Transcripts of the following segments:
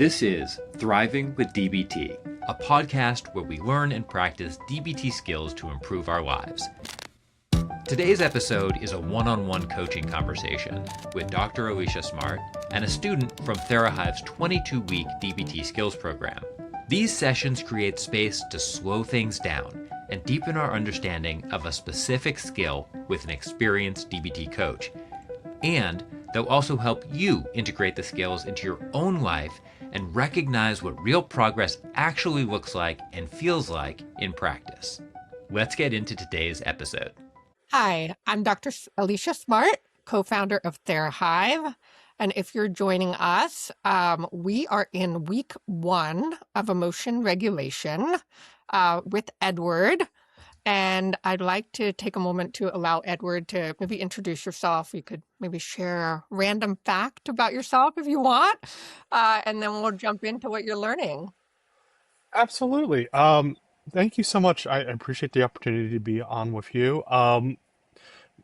This is Thriving with DBT, a podcast where we learn and practice DBT skills to improve our lives. Today's episode is a one-on-one coaching conversation with Dr. Alicia Smart and a student from TheraHive's 22-week DBT skills program. These sessions create space to slow things down and deepen our understanding of a specific skill with an experienced DBT coach. And they'll also help you integrate the skills into your own life and recognize what real progress actually looks like and feels like in practice. Let's get into today's episode. Hi, I'm Dr. Alicia Smart, co-founder of TheraHive. And if you're joining us, we are in week 1 of emotion regulation with Edward. And I'd like to take a moment to allow Edward to maybe introduce yourself. You could maybe share a random fact about yourself if you want, and then we'll jump into what you're learning. Absolutely. Thank you so much. I appreciate the opportunity to be on with you. My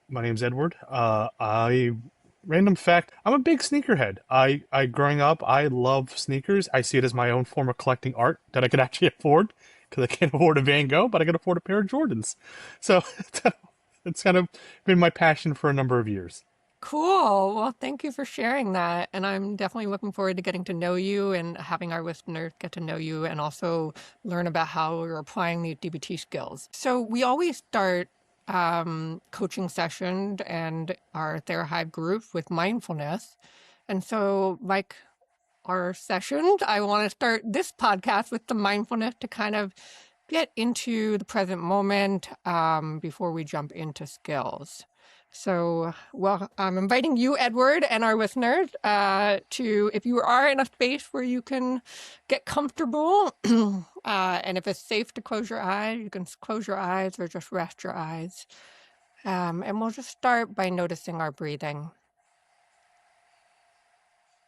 name's Edward. Random fact, I'm a big sneakerhead. Growing up, I love sneakers. I see it as my own form of collecting art that I could actually afford because I can't afford a Van Gogh, but I can afford a pair of Jordans. So it's kind of been my passion for a number of years. Cool. Well, thank you for sharing that. And I'm definitely looking forward to getting to know you and having our listeners get to know you and also learn about how you're applying these DBT skills. So we always start coaching sessions and our TheraHive group with mindfulness. And so like our sessions, I want to start this podcast with some mindfulness to kind of get into the present moment before we jump into skills. So, well, I'm inviting you, Edward, and our listeners to, if you are in a space where you can get comfortable, and if it's safe to close your eyes, you can close your eyes or just rest your eyes. And we'll just start by noticing our breathing.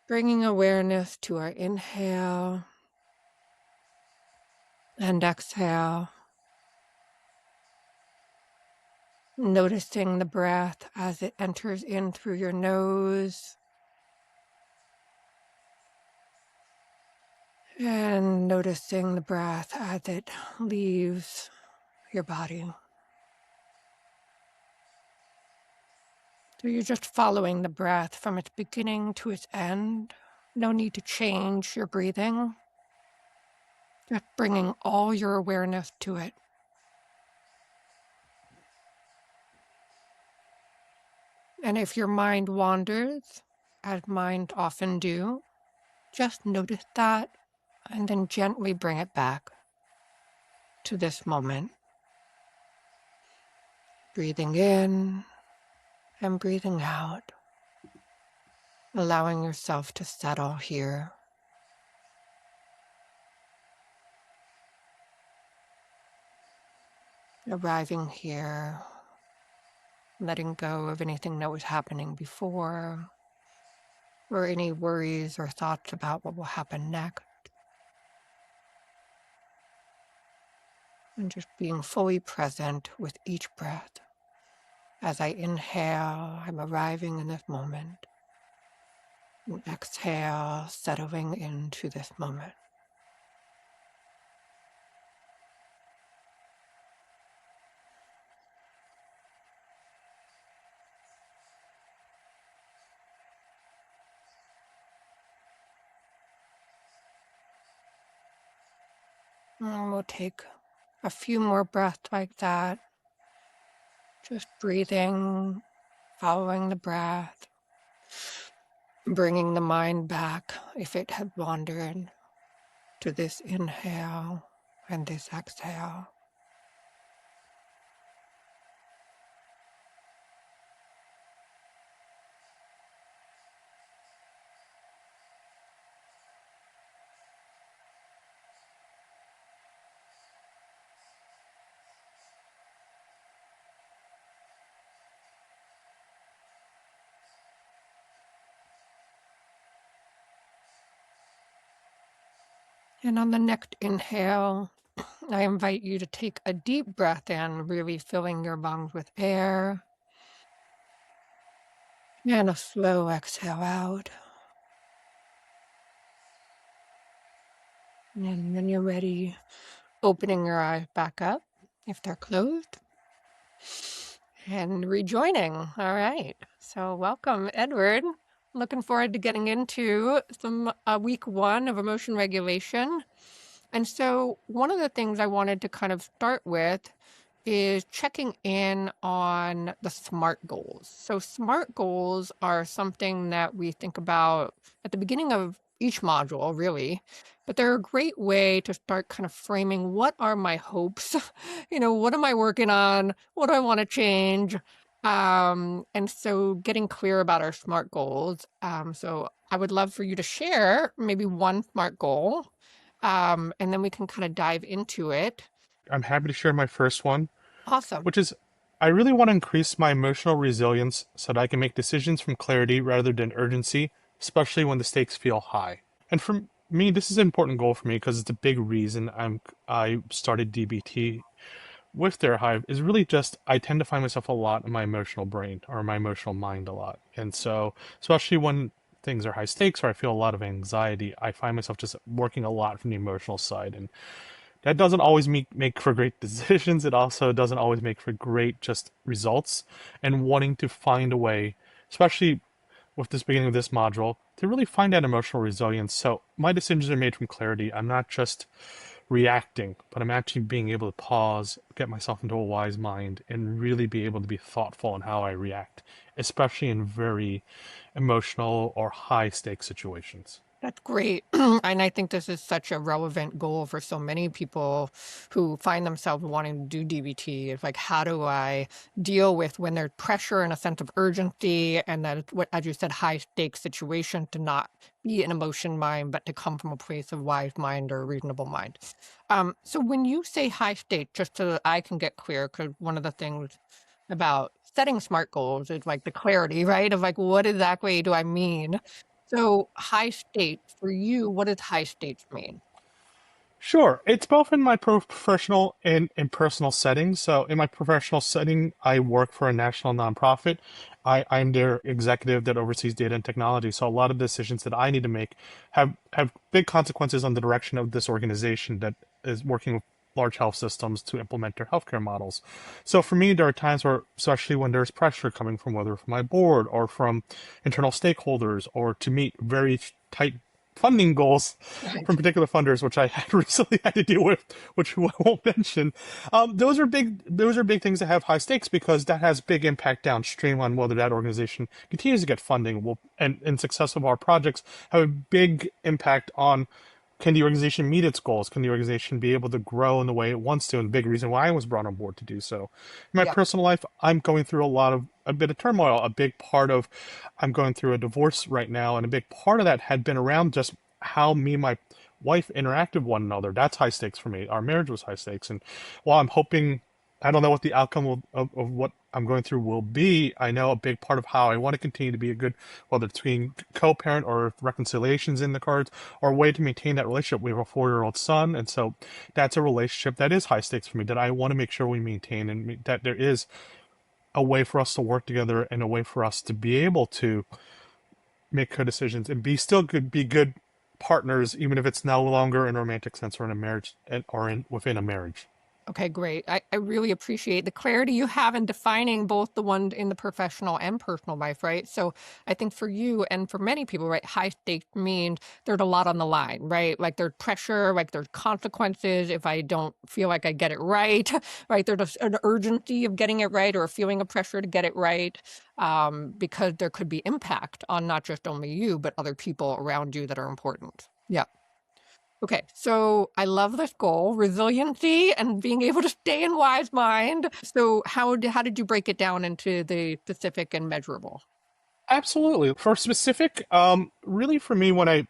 Bringing awareness to our inhale and exhale. Noticing the breath as it enters in through your nose and noticing the breath as it leaves your body. So you're just following the breath from its beginning to its end. No need to change your breathing. Just bringing all your awareness to it. And if your mind wanders, as minds often do, just notice that and then gently bring it back to this moment. Breathing in and breathing out, allowing yourself to settle here. Arriving here, letting go of anything that was happening before, or any worries or thoughts about what will happen next. And just being fully present with each breath. As I inhale, I'm arriving in this moment. And exhale, settling into this moment. And we'll take a few more breaths like that. Just breathing, following the breath, bringing the mind back if it had wandered to this inhale and this exhale. And on the next inhale, I invite you to take a deep breath in, really filling your lungs with air. And a slow exhale out. And when you're ready, opening your eyes back up if they're closed and rejoining. All right. So, welcome, Edward. Looking forward to getting into some week one of emotion regulation. And so, one of the things I wanted to kind of start with is checking in on the SMART goals. So, SMART goals are something that we think about at the beginning of each module, really, but they're a great way to start kind of framing what are my hopes? What am I working on? What do I want to change? And so getting clear about our SMART goals. So, I would love for you to share maybe one SMART goal, and then we can kind of dive into it. I'm happy to share my first one, Awesome. which is I really want to increase my emotional resilience so that I can make decisions from clarity rather than urgency, especially when the stakes feel high. And for me, this is an important goal for me because it's a big reason I started DBT with their hive is really just I tend to find myself a lot in my emotional brain or my emotional mind a lot. And so, especially when things are high stakes or I feel a lot of anxiety, I find myself just working a lot from the emotional side. And that doesn't always make for great decisions. It also doesn't always make for great just results. And wanting to find a way, especially with this beginning of this module, to really find that emotional resilience. So my decisions are made from clarity. I'm not just reacting, but I'm actually being able to pause, get myself into a wise mind, and really be able to be thoughtful in how I react, especially in very emotional or high stakes situations. That's great. And I think this is such a relevant goal for so many people who find themselves wanting to do DBT. It's like, how do I deal with when there's pressure and a sense of urgency, and that it's what, as you said, high stakes situation, to not be an emotion mind, but to come from a place of wise mind or reasonable mind. So when you say high stakes, just so that I can get clear, because one of the things about setting SMART goals is like the clarity, right? Of like, what exactly do I mean? So high stakes for you, what does high stakes mean? Sure. It's both in my professional and in personal settings. So in my professional setting, I work for a national nonprofit. I'm their executive that oversees data and technology. So a lot of decisions that I need to make have big consequences on the direction of this organization that is working with large health systems to implement their healthcare models. So for me, there are times where, especially when there's pressure coming from whether from my board or from internal stakeholders or to meet very tight funding goals Right. from particular funders, which I had recently had to deal with, which I won't mention. Those are big. Those are big things that have high stakes because that has big impact downstream on whether that organization continues to get funding. Will and success of our projects have a big impact on can the organization meet its goals? Can the organization be able to grow in the way it wants to? And a big reason why I was brought on board to do so. In my Yep. personal life, I'm going through a bit of turmoil. A big part of I'm going through a divorce right now, and a big part of that had been around just how me and my wife interacted with one another. That's high stakes for me. Our marriage was high stakes, and while I'm hoping, I don't know what the outcome of what I'm going through will be. I know a big part of how I want to continue to be a good, whether it's being co-parent or reconciliations in the cards, or a way to maintain that relationship. We have a 4-year-old son, and so that's a relationship that is high stakes for me that I want to make sure we maintain, and that there is a way for us to work together and a way for us to be able to make good decisions and be good partners, even if it's no longer in a romantic sense or in a marriage or within a marriage. Okay, great. I really appreciate the clarity you have in defining both the one in the professional and personal life, right? So I think for you and for many people, right, high stakes means there's a lot on the line, right? Like there's pressure, like there's consequences if I don't feel like I get it right, right? There's an urgency of getting it right or a feeling of pressure to get it right, because there could be impact on not just only you, but other people around you that are important. Yeah. Okay, so I love this goal, resiliency and being able to stay in wise mind. So how did you break it down into the specific and measurable? Absolutely. For specific, really for me, when I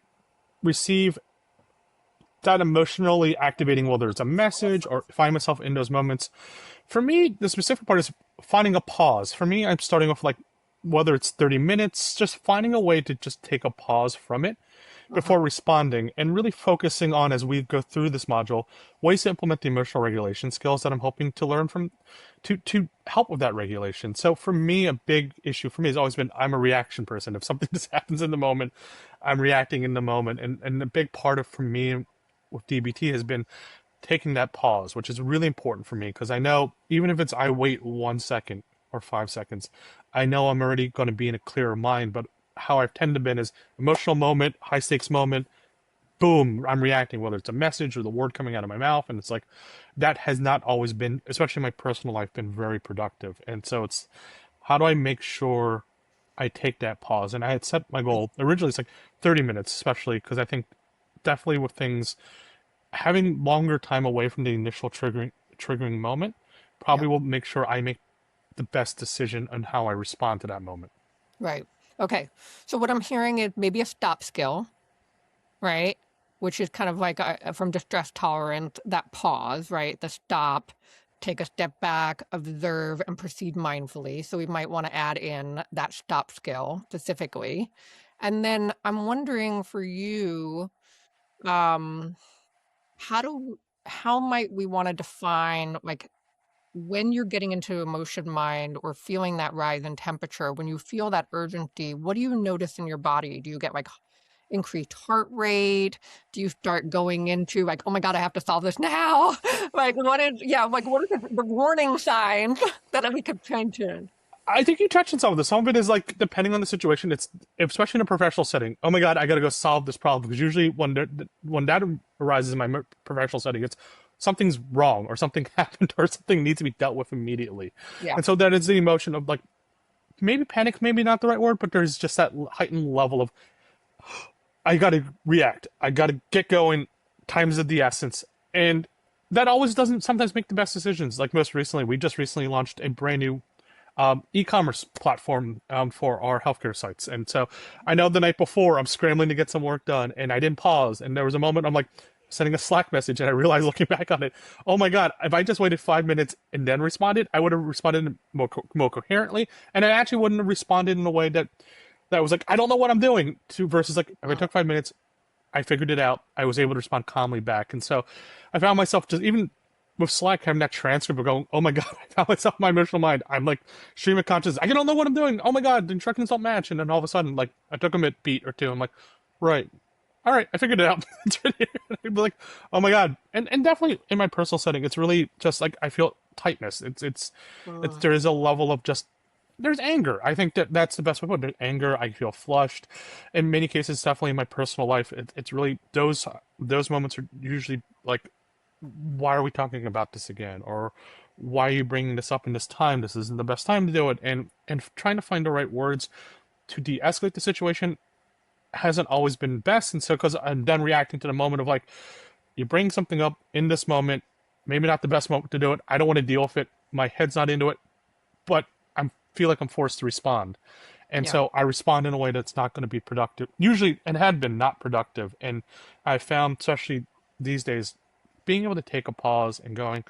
receive that emotionally activating, whether it's a message or find myself in those moments, for me, the specific part is finding a pause. For me, I'm starting off like, whether it's 30 minutes, just finding a way to just take a pause from it Uh-huh. before responding and really focusing on as we go through this module ways to implement the emotional regulation skills that I'm hoping to learn from to help with that regulation. So for me, a big issue for me has always been I'm a reaction person. If something just happens in the moment, I'm reacting in the moment. And a big part of for me with DBT has been taking that pause, which is really important for me because I know even if it's I wait 1 second or 5 seconds, I know I'm already going to be in a clearer mind. But how I've tended to been is emotional moment, high stakes moment, boom, I'm reacting, whether it's a message or the word coming out of my mouth. And it's like, that has not always been, especially in my personal life, been very productive. And so it's, how do I make sure I take that pause? And I had set my goal, originally it's like 30 minutes, especially because I think definitely with things, having longer time away from the initial triggering moment Yeah. probably will make sure I make the best decision on how I respond to that moment. Right. Okay. So what I'm hearing is maybe a stop skill, right? Which is kind of like from distress tolerance, that pause, right? The stop, take a step back, observe, and proceed mindfully. So we might want to add in that stop skill specifically. And then I'm wondering for you, um, how might we want to define like when you're getting into emotion mind or feeling that rise in temperature, when you feel that urgency, what do you notice in your body? Do you get like increased heart rate? Do you start going into like, oh my God, I have to solve this now? Like what is, yeah, like what are the warning signs that we could attention? I think you touched on some of this. Some of it is like depending on the situation. It's especially in a professional setting. Oh my God, I got to go solve this problem because usually when that arises in my professional setting, it's something's wrong or something happened or something needs to be dealt with immediately. Yeah. And so that is the emotion of like maybe panic, maybe not the right word, but there's just that heightened level of I got to react. I got to get going. Time's of the essence, and that always doesn't sometimes make the best decisions. Like most recently, we just recently launched a brand new e-commerce platform for our healthcare sites. And so I know the night before I'm scrambling to get some work done and I didn't pause. And there was a moment I'm like sending a Slack message and I realized looking back on it, oh my God, if I just waited 5 minutes and then responded, I would have responded more coherently. And I actually wouldn't have responded in a way that was like, I don't know what I'm doing to versus like, if I took 5 minutes, I figured it out. I was able to respond calmly back. And so I found myself just even with Slack having that transcript of going, oh my God, I found myself in my emotional mind. I'm like stream of consciousness. I don't know what I'm doing. Oh my God, the instructions don't match. And then all of a sudden, like I took a beat or two. I'm like, right. All right, I figured it out. It's right here. I'd be like, oh my God. And definitely in my personal setting, it's really just like I feel tightness. It's there is a level of just there's anger. I think that's the best way to put it. There's anger. I feel flushed. In many cases, definitely in my personal life, it's really those moments are usually like, why are we talking about this again? Or why are you bringing this up in this time? This isn't the best time to do it. And trying to find the right words to de-escalate the situation hasn't always been best. And so because I'm done reacting to the moment of like, you bring something up in this moment, maybe not the best moment to do it. I don't want to deal with it. My head's not into it, but I feel like I'm forced to respond. And Yeah. so I respond in a way that's not going to be productive, usually, and had been not productive. And I found, especially these days, being able to take a pause and going,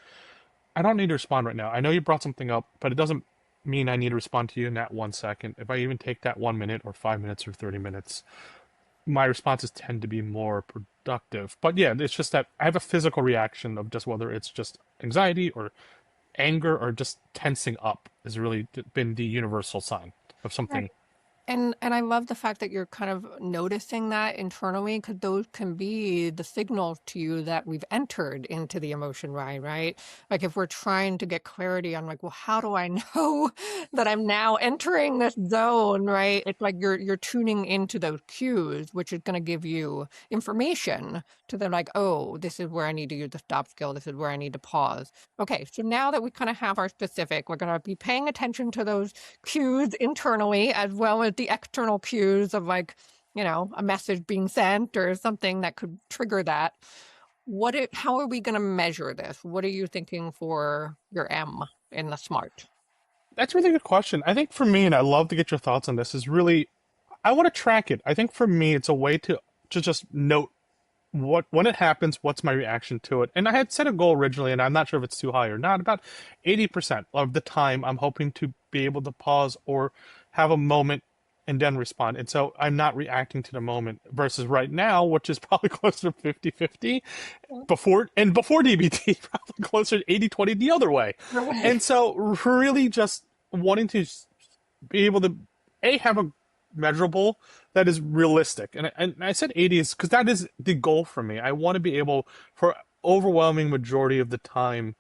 I don't need to respond right now. I know you brought something up, but it doesn't mean I need to respond to you in that 1 second. If I even take that 1 minute or 5 minutes or 30 minutes, my responses tend to be more productive. But yeah, it's just that I have a physical reaction of just whether it's just anxiety or anger or just tensing up has really been the universal sign of something. Right. And I love the fact that you're kind of noticing that internally, because those can be the signals to you that we've entered into the emotion ride, right? Like if we're trying to get clarity on like, well, how do I know that I'm now entering this zone, right? It's like you're tuning into those cues, which is going to give you information to them like, oh, this is where I need to use the stop skill. This is where I need to pause. Okay, so now that we kind of have our specific, we're going to be paying attention to those cues internally as well as the external cues of like, a message being sent or something that could trigger that. How are we going to measure this? What are you thinking for your M in the SMART? That's a really good question. I think for me, and I'd love to get your thoughts on this, is really, I want to track it. I think for me, it's a way to just note when it happens, what's my reaction to it. And I had set a goal originally, and I'm not sure if it's too high or not. About 80% of the time, I'm hoping to be able to pause or have a moment and then respond. And so I'm not reacting to the moment versus right now, which is probably closer to 50-50 before DBT, probably closer to 80-20 the other way. Right. And so really just wanting to be able to have a measurable, that is realistic. And I said 80 is because that is the goal for me. I want to be able, for overwhelming majority of the time,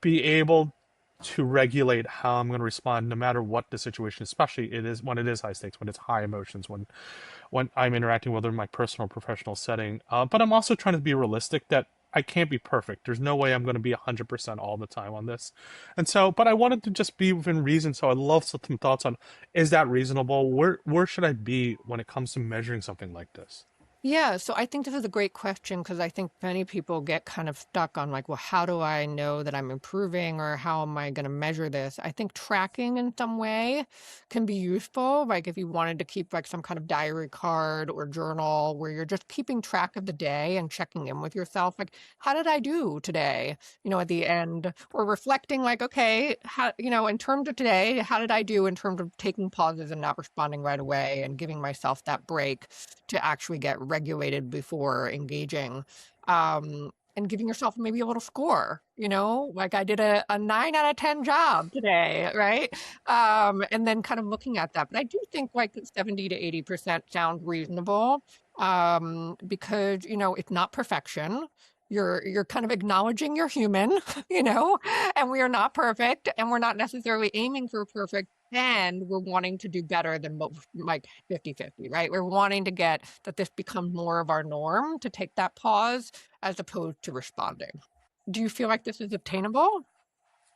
be able to regulate how I'm going to respond no matter what the situation, especially it is when it is high stakes, when it's high emotions, when I'm interacting whether in my personal or professional setting. But I'm also trying to be realistic that I can't be perfect. There's no way I'm going to be 100% all the time on this. And so, but I wanted to just be within reason. So I'd love some thoughts on, is that reasonable? Where should I be when it comes to measuring something like this? Yeah, so I think this is a great question because I think many people get kind of stuck on like, well, how do I know that I'm improving or how am I going to measure this? I think tracking in some way can be useful. Like if you wanted to keep like some kind of diary card or journal where you're just keeping track of the day and checking in with yourself, like, how did I do today? At the end, or reflecting like, okay, how, in terms of today, how did I do in terms of taking pauses and not responding right away and giving myself that break to actually get regulated before engaging, and giving yourself maybe a little score, like I did a 9 out of 10 job today, right? And then kind of looking at that. But I do think like 70 to 80% sound reasonable, because, it's not perfection. You're kind of acknowledging you're human, and we are not perfect and we're not necessarily aiming for perfect, and we're wanting to do better than like 50-50, right? We're wanting to get that this becomes more of our norm to take that pause as opposed to responding. Do you feel like this is obtainable?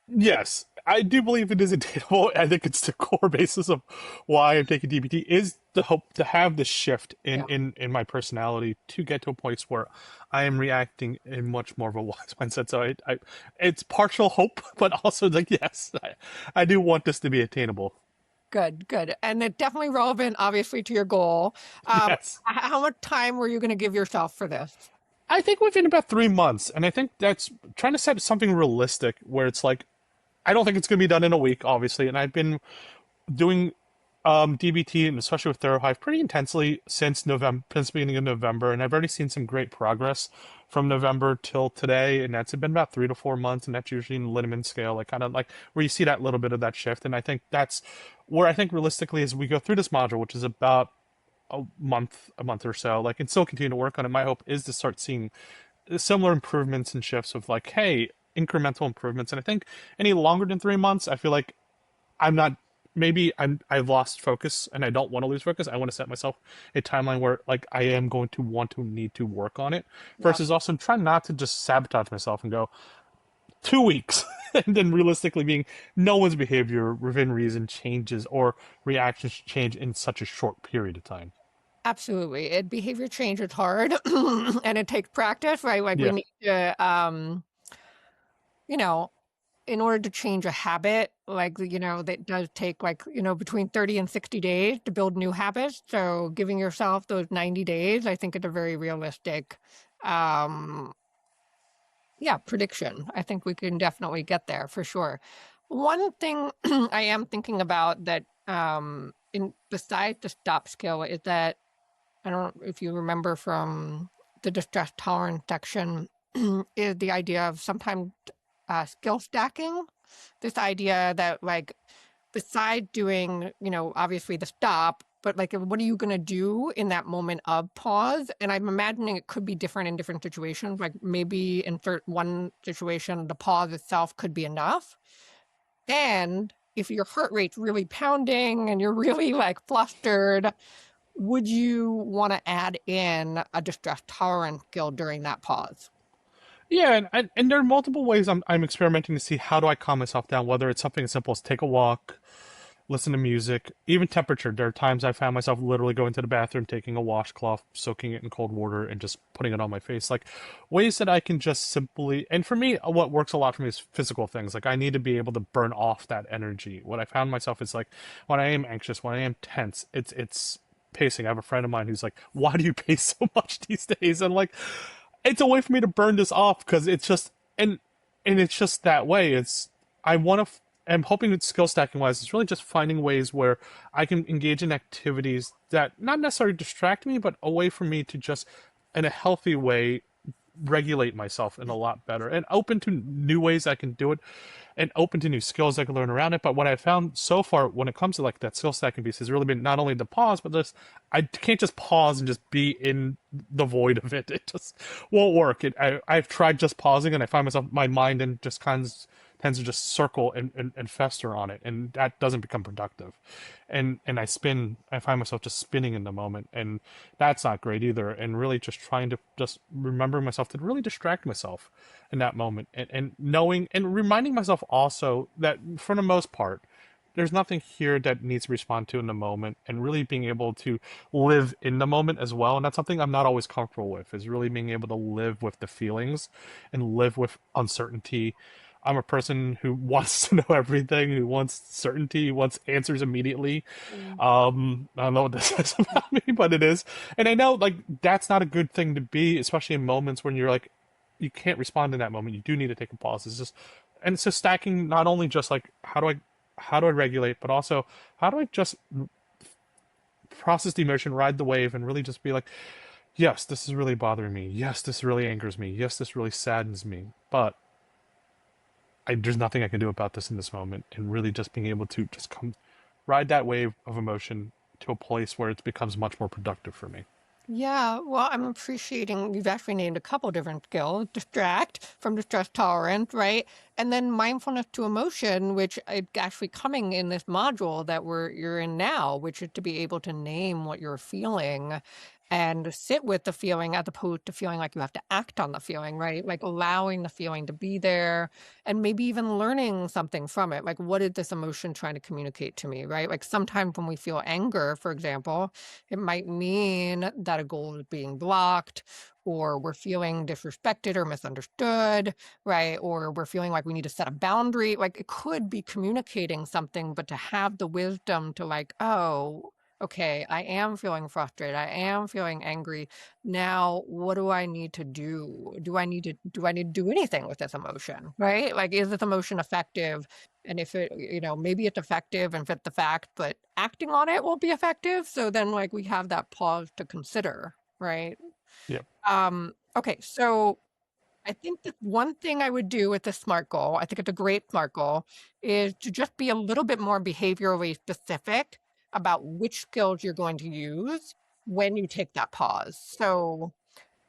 Yes, I do believe it is attainable. I think it's the core basis of why I'm taking DBT is the hope to have this shift Yeah. in my personality to get to a place where I am reacting in much more of a wise mindset. So it's partial hope, but also like, yes, I do want this to be attainable. Good, good. And it's definitely relevant, obviously, to your goal. Yes. How much time were you going to give yourself for this? I think within about 3 months, and I think that's trying to set something realistic where it's like, I don't think it's going to be done in a week, obviously, and I've been doing DBT and especially with TheraHive pretty intensely since November, since the beginning of November, and I've already seen some great progress from November till today, and that's been about 3 to 4 months, and that's usually in the Linneman scale, like kind of like where you see that little bit of that shift, and I think that's where I think realistically as we go through this module, which is about a month or so, like and still continue to work on it. My hope is to start seeing similar improvements and shifts of like, hey, incremental improvements, and I think any longer than 3 months, I feel like I'm not. Maybe I've lost focus, and I don't want to lose focus. I want to set myself a timeline where like I am going to want to need to work on it, Yeah. versus also try not to just sabotage myself and go 2 weeks, and then realistically being no one's behavior within reason changes or reactions change in such a short period of time. Absolutely. Behavior change is hard and it takes practice, right? Like we Yeah. need to, you know, in order to change a habit, like, that does take like, between 30 and 60 days to build new habits. So giving yourself those 90 days, I think is a very realistic, um, yeah, prediction. I think we can definitely get there for sure. One thing I am thinking about that, in besides the stop skill is that I don't know if you remember from the distress tolerance section, is the idea of sometimes skill stacking. This idea that, like, besides doing, obviously the stop, but like, what are you going to do in that moment of pause? And I'm imagining it could be different in different situations. Like, maybe in one situation, the pause itself could be enough. And if your heart rate's really pounding and you're really like flustered, would you want to add in a distress tolerance skill during that pause? Yeah, and there are multiple ways I'm experimenting to see how do I calm myself down, whether it's something as simple as take a walk, listen to music, even temperature. There are times I found myself literally going to the bathroom, taking a washcloth, soaking it in cold water, and just putting it on my face. Like ways that I can just simply, and for me, what works a lot for me is physical things. Like I need to be able to burn off that energy. What I found myself is like when I am anxious, when I am tense, it's pacing. I have a friend of mine who's like, "Why do you pace so much these days?" And like, it's a way for me to burn this off because it's just and it's just that way. It's I want to. I'm hoping that skill stacking wise, it's really just finding ways where I can engage in activities that not necessarily distract me, but a way for me to just, in a healthy way, regulate myself in a lot better, and open to new ways I can do it, and open to new skills I can learn around it. But what I found so far when it comes to like that skill stacking piece has really been not only the pause, but this, I can't just pause and just be in the void of it. It just won't work. I've tried just pausing, and I find myself, my mind and just kind of tends to just circle and fester on it, and that doesn't become productive. And I find myself just spinning in the moment, and that's not great either. And really just trying to just remember myself to really distract myself in that moment, and knowing and reminding myself also that for the most part, there's nothing here that needs to respond to in the moment, and really being able to live in the moment as well. And that's something I'm not always comfortable with, is really being able to live with the feelings and live with uncertainty. I'm a person who wants to know everything, who wants certainty, who wants answers immediately. Mm. I don't know what this says about me, but it is. And I know like that's not a good thing to be, especially in moments when you're like, you can't respond in that moment. You do need to take a pause. It's just, and it's just stacking not only just like how do I regulate, but also how do I just process the emotion, ride the wave, and really just be like, yes, this is really bothering me. Yes, this really angers me. Yes, this really saddens me. But there's nothing I can do about this in this moment, and really just being able to just come ride that wave of emotion to a place where it becomes much more productive for me. Yeah, well, I'm appreciating you've actually named a couple different skills: distract from distress tolerant, right? And then mindfulness to emotion, which is actually coming in this module that you're in now, which is to be able to name what you're feeling and sit with the feeling as opposed to feeling like you have to act on the feeling, right? Like allowing the feeling to be there and maybe even learning something from it. Like, what is this emotion trying to communicate to me, right? Like sometimes when we feel anger, for example, it might mean that a goal is being blocked, or we're feeling disrespected or misunderstood, right? Or we're feeling like we need to set a boundary. Like it could be communicating something, but to have the wisdom to like, oh, okay, I am feeling frustrated. I am feeling angry. Now, what do I need to do? Do I need to do anything with this emotion? Right? Like, is this emotion effective? And if it, maybe it's effective and fit the fact, but acting on it won't be effective. So then like we have that pause to consider, right? Yeah. Okay, so I think that one thing I would do with the SMART goal, I think it's a great SMART goal, is to just be a little bit more behaviorally specific about which skills you're going to use when you take that pause. So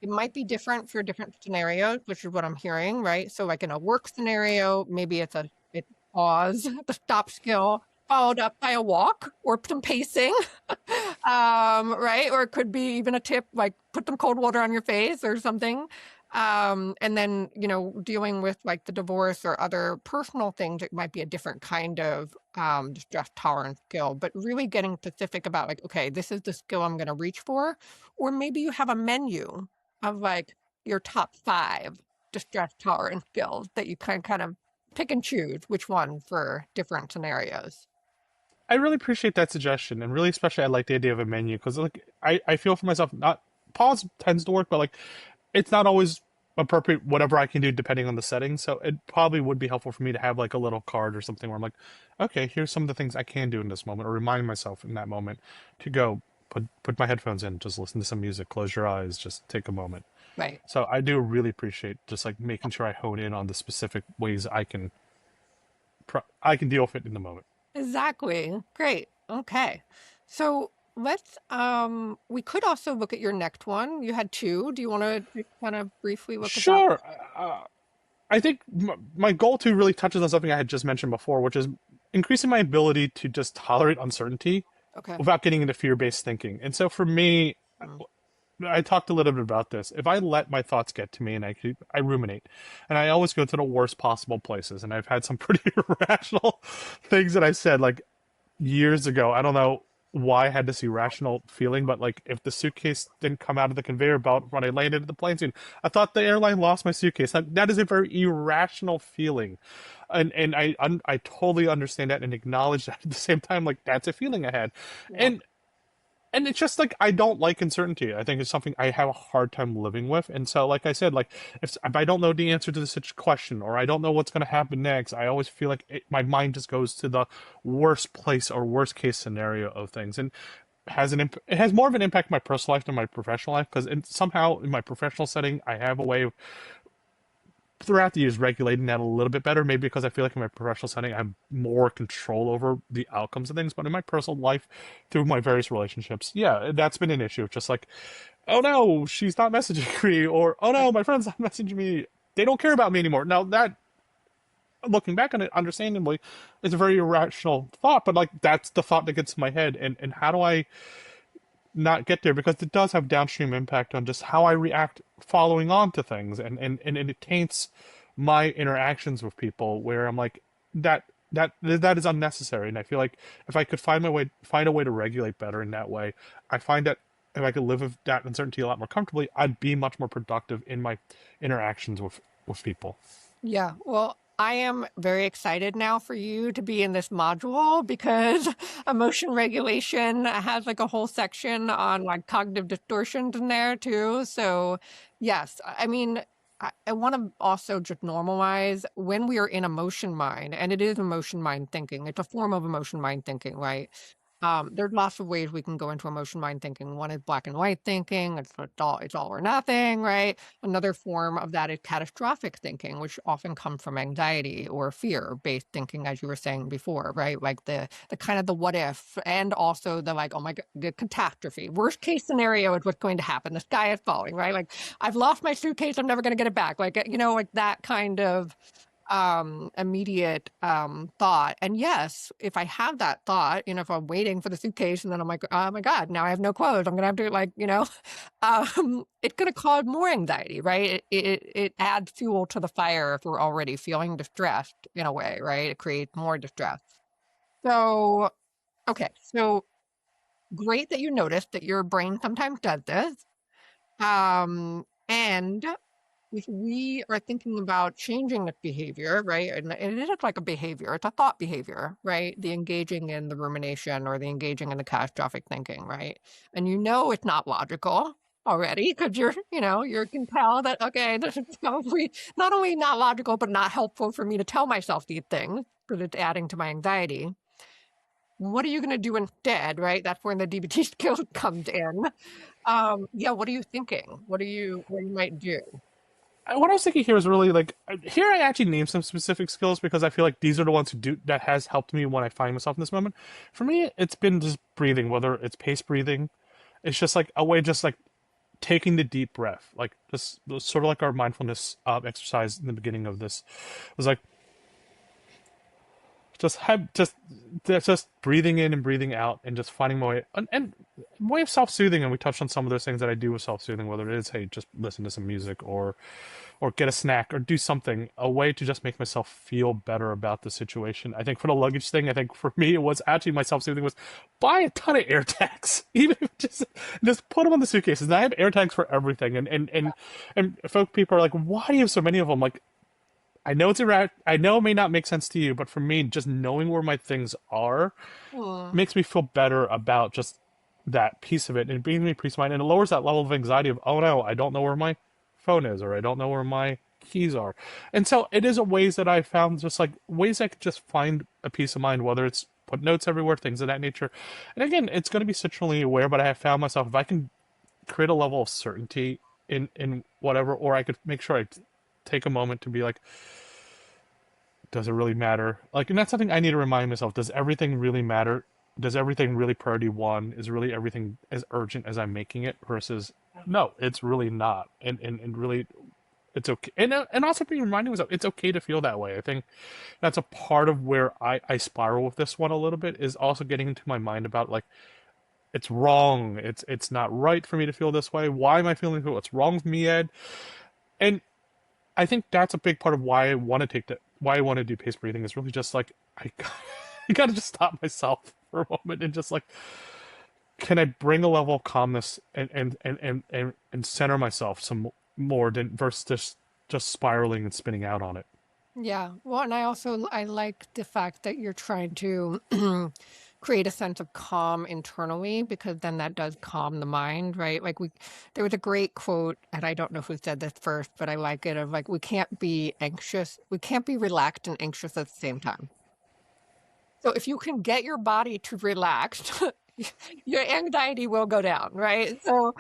it might be different for different scenarios, which is what I'm hearing, right? So like in a work scenario, maybe it's pause, the stop skill, followed up by a walk or some pacing, right? Or it could be even a tip like put some cold water on your face or something. And then, dealing with like the divorce or other personal things, it might be a different kind of distress tolerance skill, but really getting specific about like, okay, this is the skill I'm going to reach for. Or maybe you have a menu of like your top 5 distress tolerance skills that you can kind of pick and choose which one for different scenarios. I really appreciate that suggestion, and really especially I like the idea of a menu, because like I feel for myself, not pause tends to work, but like it's not always appropriate whatever I can do depending on the setting. So it probably would be helpful for me to have like a little card or something where I'm like, okay, here's some of the things I can do in this moment, or remind myself in that moment to go put my headphones in, just listen to some music, close your eyes, just take a moment. Right. So I do really appreciate just like making sure I hone in on the specific ways I can deal with it in the moment. Exactly. Great. Okay. So let's we could also look at your next one. You had 2. Do you want to kind of briefly look at that one? Sure. I think my goal two really touches on something I had just mentioned before, which is increasing my ability to just tolerate uncertainty Okay. without getting into fear-based thinking. And so for me, Mm. I talked a little bit about this. If I let my thoughts get to me and I ruminate, and I always go to the worst possible places, and I've had some pretty irrational things that I said like years ago. I don't know why I had this irrational feeling, but like if the suitcase didn't come out of the conveyor belt when I landed at the plane soon, I thought the airline lost my suitcase. That is a very irrational feeling, and I totally understand that and acknowledge that at the same time. Like that's a feeling I had, Yeah. and it's just like I don't like uncertainty. I think it's something I have a hard time living with. And so, like I said, like if I don't know the answer to such question, or I don't know what's going to happen next, I always feel like my mind just goes to the worst place or worst case scenario of things. And it has more of an impact in my personal life than my professional life, because somehow in my professional setting I have a way of throughout the years regulating that a little bit better. Maybe because I feel like in my professional setting I have more control over the outcomes of things, but in my personal life, through my various relationships, yeah, that's been an issue. Just like, oh no, she's not messaging me, or oh no, my friend's not messaging me. They don't care about me anymore. Now that, looking back on it, understandably, is a very irrational thought, but like that's the thought that gets in my head, and how do I not get there, because it does have downstream impact on just how I react following on to things, and it taints my interactions with people, where I'm like, that is unnecessary. And I feel like if I could find a way to regulate better in that way, I find that if I could live with that uncertainty a lot more comfortably, I'd be much more productive in my interactions with people. Yeah, well, I am very excited now for you to be in this module because emotion regulation has like a whole section on like cognitive distortions in there too. So, yes, I mean, I want to also just normalize when we are in emotion mind, and it is emotion mind thinking. It's a form of emotion mind thinking, right? There's lots of ways we can go into emotion mind thinking. One is black and white thinking. It's all or nothing, right? Another form of that is catastrophic thinking, which often comes from anxiety or fear-based thinking, as you were saying before, right? Like the kind of the what if, and also the like, oh my God, the catastrophe. Worst case scenario is what's going to happen. The sky is falling, right? Like I've lost my suitcase, I'm never going to get it back. Like, like that kind of immediate thought. And yes, if I have that thought, if I'm waiting for the suitcase and then I'm like, oh my God, now I have no clothes, I'm gonna have to like, it's gonna cause more anxiety, right? It adds fuel to the fire if we're already feeling distressed in a way, right? It creates more distress. So okay, so great that you noticed that your brain sometimes does this. And if we are thinking about changing the behavior, right? And it is like a behavior, it's a thought behavior, right? The engaging in the rumination or the engaging in the catastrophic thinking, right? And it's not logical already because you can tell that, okay, this is probably not only not logical, but not helpful for me to tell myself these things because it's adding to my anxiety. What are you going to do instead, right? That's where the DBT skills comes in. Yeah, what are you thinking? What you might do? What I was thinking here is really like, here I actually named some specific skills because I feel like these are the ones that has helped me when I find myself in this moment. For me, it's been just breathing, whether it's pace breathing. It's just like a way, just like taking the deep breath, like just sort of like our mindfulness exercise in the beginning of this was like just breathing in and breathing out, and just finding my way, and way of self-soothing. And we touched on some of those things that I do with self-soothing, whether it is, hey, just listen to some music, or get a snack, or do something, a way to just make myself feel better about the situation. I think for the luggage thing, I think for me it was actually, my self-soothing was buy a ton of air tags. Even if just put them on the suitcases. And I have air tags for everything, and folk people are like, why do you have so many of them? Like, I know I know it may not make sense to you, but for me, just knowing where my things are makes me feel better about just that piece of it, and it brings me peace of mind, and it lowers that level of anxiety of, oh no, I don't know where my phone is, or I don't know where my keys are. And so it is a ways that I found, just like ways I could just find a peace of mind, whether it's put notes everywhere, things of that nature. And again, it's going to be situationally aware, but I have found myself, if I can create a level of certainty in whatever, or I could make sure I take a moment to be like, does it really matter? Like, and that's something I need to remind myself. Does everything really matter? Does everything really priority one? Is really everything as urgent as I'm making it? Versus, no, it's really not. And really, it's okay. And also be reminding myself, it's okay to feel that way. I think that's a part of where I spiral with this one a little bit, is also getting into my mind about like, it's wrong. It's not right for me to feel this way. Why am I feeling this way? What's wrong with me, Ed? And I think that's a big part of why I want to why I want to do pace breathing, is really just like, I gotta just stop myself for a moment and just like, can I bring a level of calmness and center myself some more than versus just spiraling and spinning out on it. Yeah. Well, and I like the fact that you're trying to create a sense of calm internally, because then that does calm the mind, right? Like there was a great quote, and I don't know who said this first, but I like it, of like, we can't be relaxed and anxious at the same time. So if you can get your body to relax, your anxiety will go down, right? So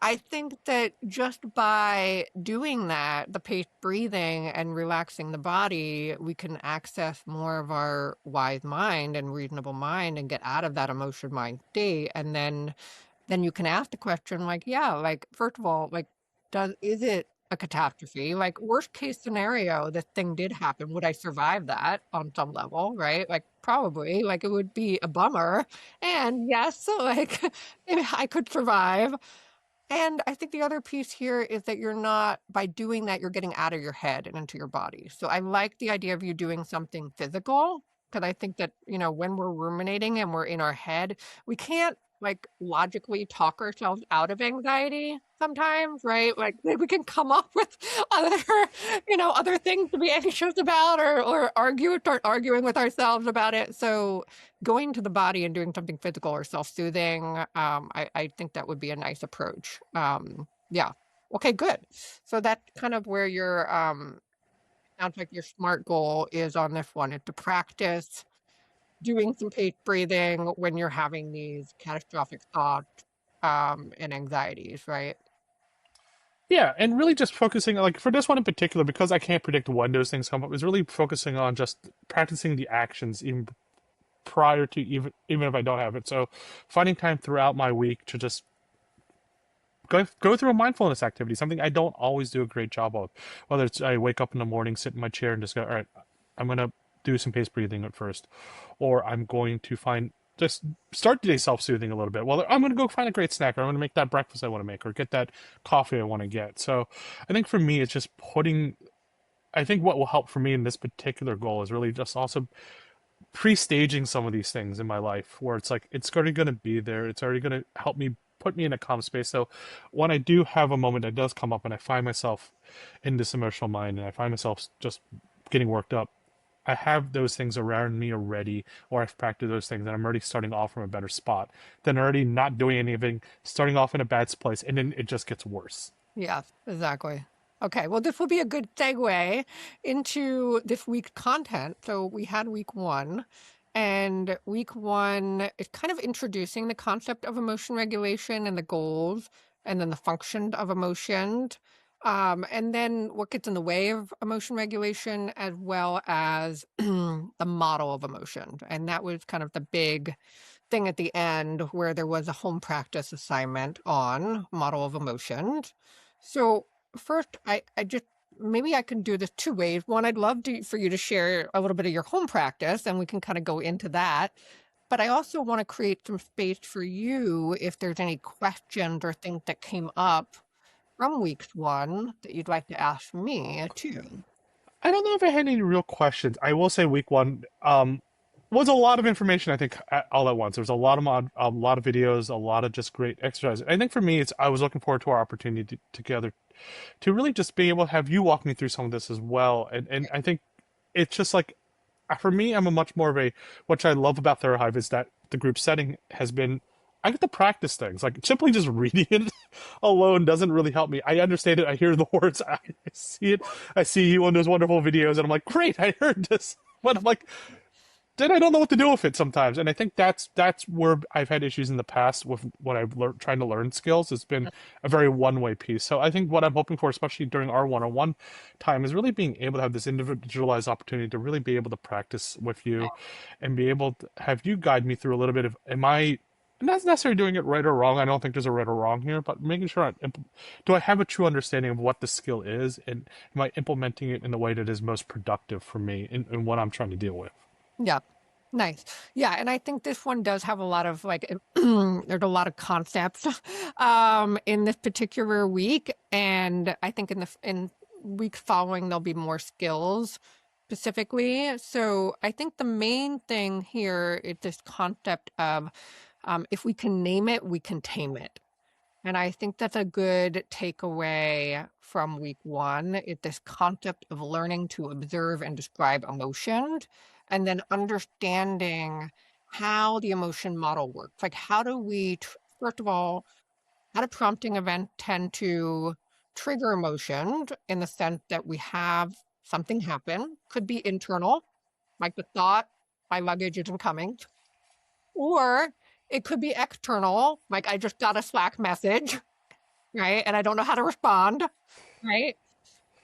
I think that just by doing that, the paced breathing and relaxing the body, we can access more of our wise mind and reasonable mind and get out of that emotion mind state. And then you can ask the question like, yeah, like, first of all, like, is it a catastrophe? Like, worst case scenario, this thing did happen. Would I survive that on some level, right? Like, probably, like, it would be a bummer. And yes, so like, I could survive. And I think the other piece here is that you're not, by doing that, you're getting out of your head and into your body. So I like the idea of you doing something physical, because I think that, when we're ruminating and we're in our head, we can't like logically talk ourselves out of anxiety sometimes, right? Like we can come up with other, other things to be anxious about or start arguing with ourselves about it. So going to the body and doing something physical or self-soothing, I think that would be a nice approach. Yeah. Okay, good. So that's kind of where your sounds like your SMART goal is on this one, is to practice doing some paced breathing when you're having these catastrophic thoughts and anxieties, right? Yeah, and really just focusing, like for this one in particular, because I can't predict when those things come up, is really focusing on just practicing the actions even prior to even if I don't have it. So finding time throughout my week to just go through a mindfulness activity, something I don't always do a great job of. Whether it's I wake up in the morning, sit in my chair, and just go, all right, I'm gonna do some paced breathing at first, or I'm going to just start the day self-soothing a little bit. Well, I'm going to go find a great snack, or I'm going to make that breakfast I want to make, or get that coffee I want to get. So I think for me, it's just I think what will help for me in this particular goal is really just also pre-staging some of these things in my life where it's like it's already going to be there, it's already going to help me put me in a calm space. So when I do have a moment that does come up and I find myself in this emotional mind and I find myself just getting worked up, I have those things around me already, or I've practiced those things and I'm already starting off from a better spot than already not doing anything, starting off in a bad place, and then it just gets worse. Yeah, exactly. Okay, well, this will be a good segue into this week's content. So we had week one, and week one is kind of introducing the concept of emotion regulation and the goals, and then the function of emotions, and then what gets in the way of emotion regulation, as well as the model of emotion. And that was kind of the big thing at the end where there was a home practice assignment on model of emotions. So first, I just maybe I can do this two ways. One, I'd love for you to share a little bit of your home practice, and we can kind of go into that. But I also want to create some space for you if there's any questions or things that came up from week one that you'd like to ask me too. I don't know if I had any real questions. I will say week one was a lot of information. I think all at once. There was a lot of videos, a lot of just great exercise. I think for me, I was looking forward to our opportunity together to really just be able to have you walk me through some of this as well. And I think it's just like for me, I'm a much more of a what I love about Therahive is that the group setting has been. I get to practice things. Like simply just reading it alone doesn't really help me. I understand it. I hear the words. I see it. I see you on those wonderful videos, and I'm like, great, I heard this. But I'm like, then I don't know what to do with it sometimes. And I think that's where I've had issues in the past with when I've trying to learn skills. It's been a very one-way piece. So I think what I'm hoping for, especially during our one-on-one time, is really being able to have this individualized opportunity to really be able to practice with you and be able to have you guide me through a little bit of, am I not necessarily doing it right or wrong. I don't think there's a right or wrong here, but making sure do I have a true understanding of what the skill is, and am I implementing it in the way that is most productive for me in what I'm trying to deal with? Yeah. Nice. Yeah, and I think this one does have a lot of like there's a lot of concepts in this particular week, and I think in weeks following there'll be more skills specifically. So I think the main thing here is this concept of if we can name it, we can tame it. And I think that's a good takeaway from week one, is this concept of learning to observe and describe emotions, and then understanding how the emotion model works. Like, how do we, first of all, how do prompting events tend to trigger emotions in the sense that we have something happen, could be internal, like the thought, my luggage isn't coming, or It could be external, like I just got a Slack message, right? And I don't know how to respond, right?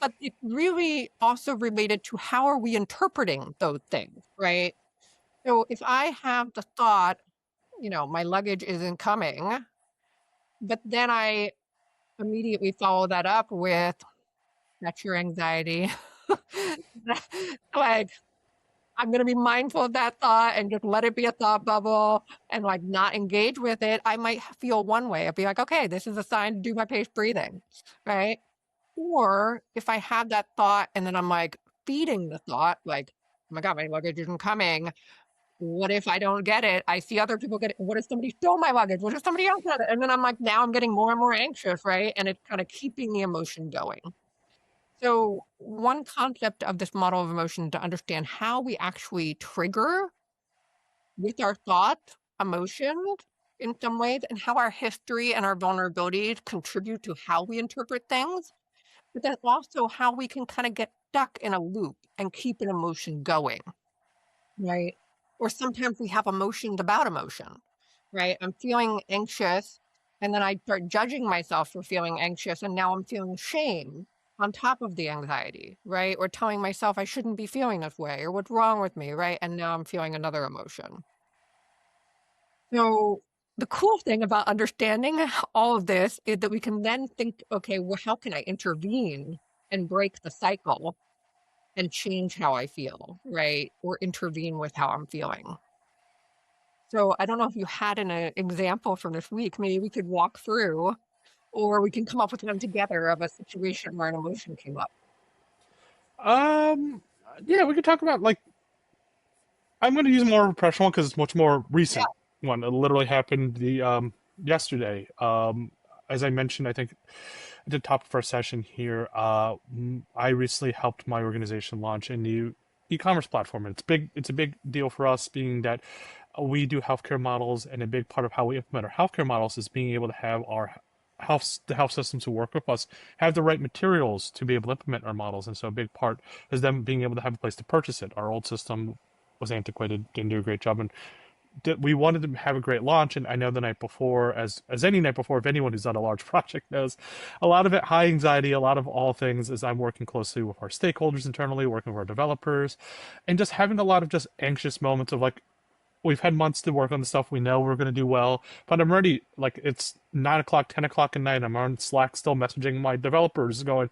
But it's really also related to how are we interpreting those things, right? So if I have the thought, my luggage isn't coming, but then I immediately follow that up with, that's your anxiety. Like, I'm going to be mindful of that thought and just let it be a thought bubble and like not engage with it. I might feel one way. I'd be like, okay, this is a sign to do my paced breathing, right? Or if I have that thought and then I'm like feeding the thought, like, oh my God, my luggage isn't coming. What if I don't get it? I see other people get it. What if somebody stole my luggage? What if somebody else had it? And then I'm like, now I'm getting more and more anxious, right? And it's kind of keeping the emotion going. So one concept of this model of emotion to understand how we actually trigger with our thoughts, emotions in some ways, and how our history and our vulnerabilities contribute to how we interpret things, but then also how we can kind of get stuck in a loop and keep an emotion going, right? Or sometimes we have emotions about emotion, right? I'm feeling anxious, and then I start judging myself for feeling anxious, and now I'm feeling shame on top of the anxiety, right? Or telling myself I shouldn't be feeling this way, or what's wrong with me, right? And now I'm feeling another emotion. So the cool thing about understanding all of this is that we can then think, okay, well, how can I intervene and break the cycle and change how I feel, right? Or intervene with how I'm feeling. So I don't know if you had an example from this week. Maybe we could walk through, or we can come up with one together of a situation where an emotion came up. Um, yeah, we could talk about like I'm going to use more of a professional because it's much more Yeah. recent one. It literally happened the yesterday. As I mentioned, I think at the top of our session here, I recently helped my organization launch a new e-commerce platform. And it's big. It's a big deal for us, being that we do healthcare models, and a big part of how we implement our healthcare models is being able to have our the health systems who work with us have the right materials to be able to implement our models. And so a big part is them being able to have a place to purchase it. Our old system was antiquated, didn't do a great job, and we wanted to have a great launch. And I know the night before, as any night before, if anyone who's done a large project knows, a lot of it high anxiety, a lot of all things, is I'm working closely with our stakeholders internally, working with our developers, and just having a lot of just anxious moments of like, we've had months to work on the stuff, we know we're going to do well, but I'm ready. Like, it's 9 o'clock, 10 o'clock at night, I'm on Slack still messaging my developers going,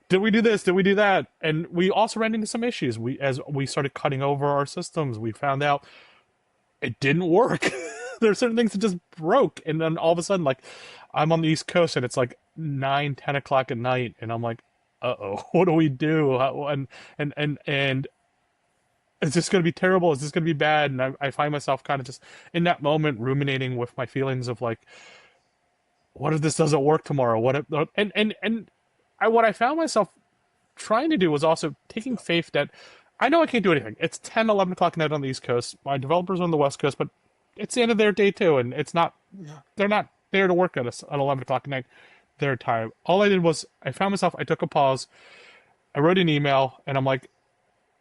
did we do this? Did we do that? And we also ran into some issues. As we started cutting over our systems, we found out it didn't work. There are certain things that just broke, and then all of a sudden, like, I'm on the East Coast, and it's like 9, 10 o'clock at night, and I'm like, uh-oh, what do we do? And is this going to be terrible? Is this going to be bad? And I find myself kind of just in that moment ruminating with my feelings of like, what if this doesn't work tomorrow? What if, what I found myself trying to do was also taking faith that I know I can't do anything. It's 10, 11 o'clock at night on the East Coast. My developers are on the West Coast, but it's the end of their day too, and it's not. They're not there to work at us at 11 o'clock at night. Their time. All I did was I found myself. I took a pause. I wrote an email, and I'm like,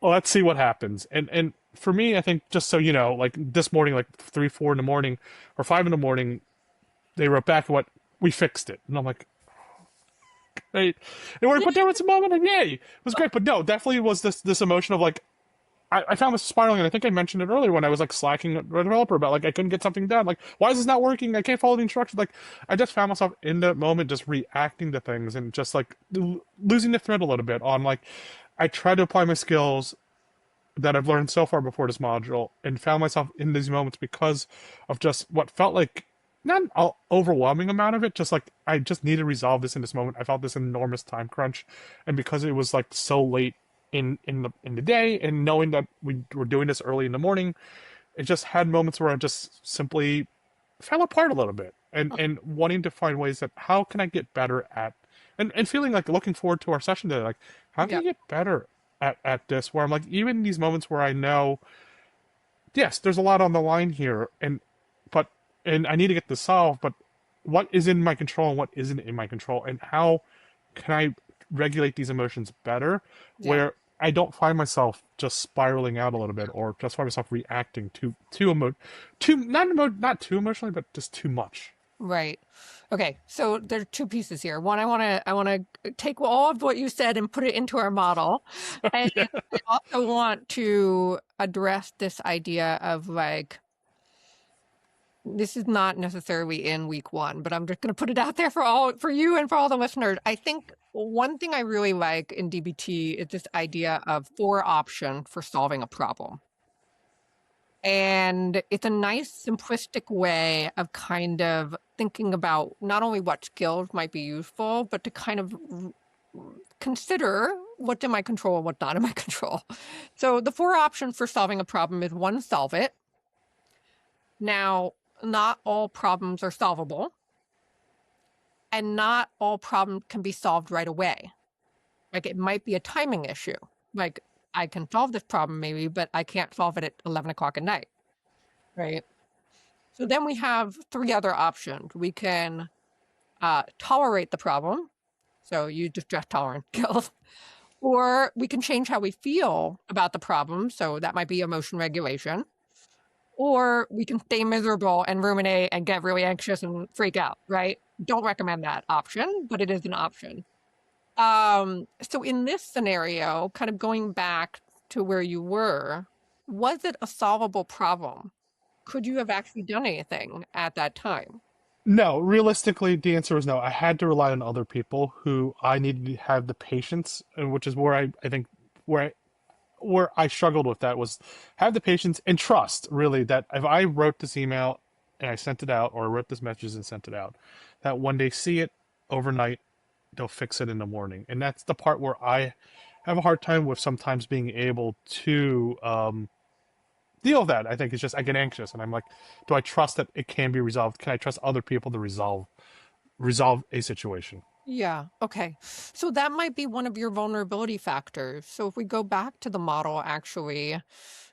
well, let's see what happens. And for me, I think, just so you know, like this morning, like 3, 4 in the morning, or 5 in the morning, they wrote back what we fixed it, and I'm like, great. But there was a moment of yay, it was great. But no, definitely was this emotion of like, I found this spiraling, and I think I mentioned it earlier when I was like slacking a developer about like I couldn't get something done. Like, why is this not working? I can't follow the instructions. Like, I just found myself in that moment just reacting to things and just like losing the thread a little bit on like, I tried to apply my skills that I've learned so far before this module, and found myself in these moments because of just what felt like not an overwhelming amount of it, just like I just need to resolve this in this moment. I felt this enormous time crunch, and because it was like so late in the day, and knowing that we were doing this early in the morning, it just had moments where I just simply fell apart a little bit, and wanting to find ways that how can I get better at, and feeling like looking forward to our session today, like how can Yeah. I get better at this, where I'm like, even in these moments where I know, yes, there's a lot on the line here, but and I need to get this solved, but what is in my control and what isn't in my control, and how can I regulate these emotions better, Yeah. where I don't find myself just spiraling out a little bit, or just find myself reacting not too emotionally, but just too much. Right. Okay. So there are two pieces here. One, I want to take all of what you said and put it into our model. And Yeah. I also want to address this idea of like, this is not necessarily in week one, but I'm just going to put it out there for you and for all the listeners. I think one thing I really like in DBT is this idea of 4 option for solving a problem. And it's a nice simplistic way of kind of thinking about not only what skills might be useful, but to kind of consider what's in my control and what's not in my control. So the 4 options for solving a problem is 1, solve it. Now, not all problems are solvable, and not all problems can be solved right away. Like it might be a timing issue. Like I can solve this problem maybe, but I can't solve it at 11 o'clock at night, right? So then we have 3 other options. We can tolerate the problem. So use distress tolerance skills. Or we can change how we feel about the problem. So that might be emotion regulation. Or we can stay miserable and ruminate and get really anxious and freak out, right? Don't recommend that option, but it is an option. So in this scenario, kind of going back to where you were, was it a solvable problem? Could you have actually done anything at that time? No, realistically, the answer is no. I had to rely on other people who I needed to have the patience, and which is where I think where I, where I struggled with that was have the patience and trust, really, that if I wrote this email and I sent it out, or I wrote this message and sent it out, that when they see it overnight, they'll fix it in the morning. And that's the part where I have a hard time with sometimes being able to deal with that. I think it's just I get anxious, and I'm like, do I trust that it can be resolved? Can I trust other people to resolve a situation? Yeah. Okay. So that might be one of your vulnerability factors. So if we go back to the model, actually,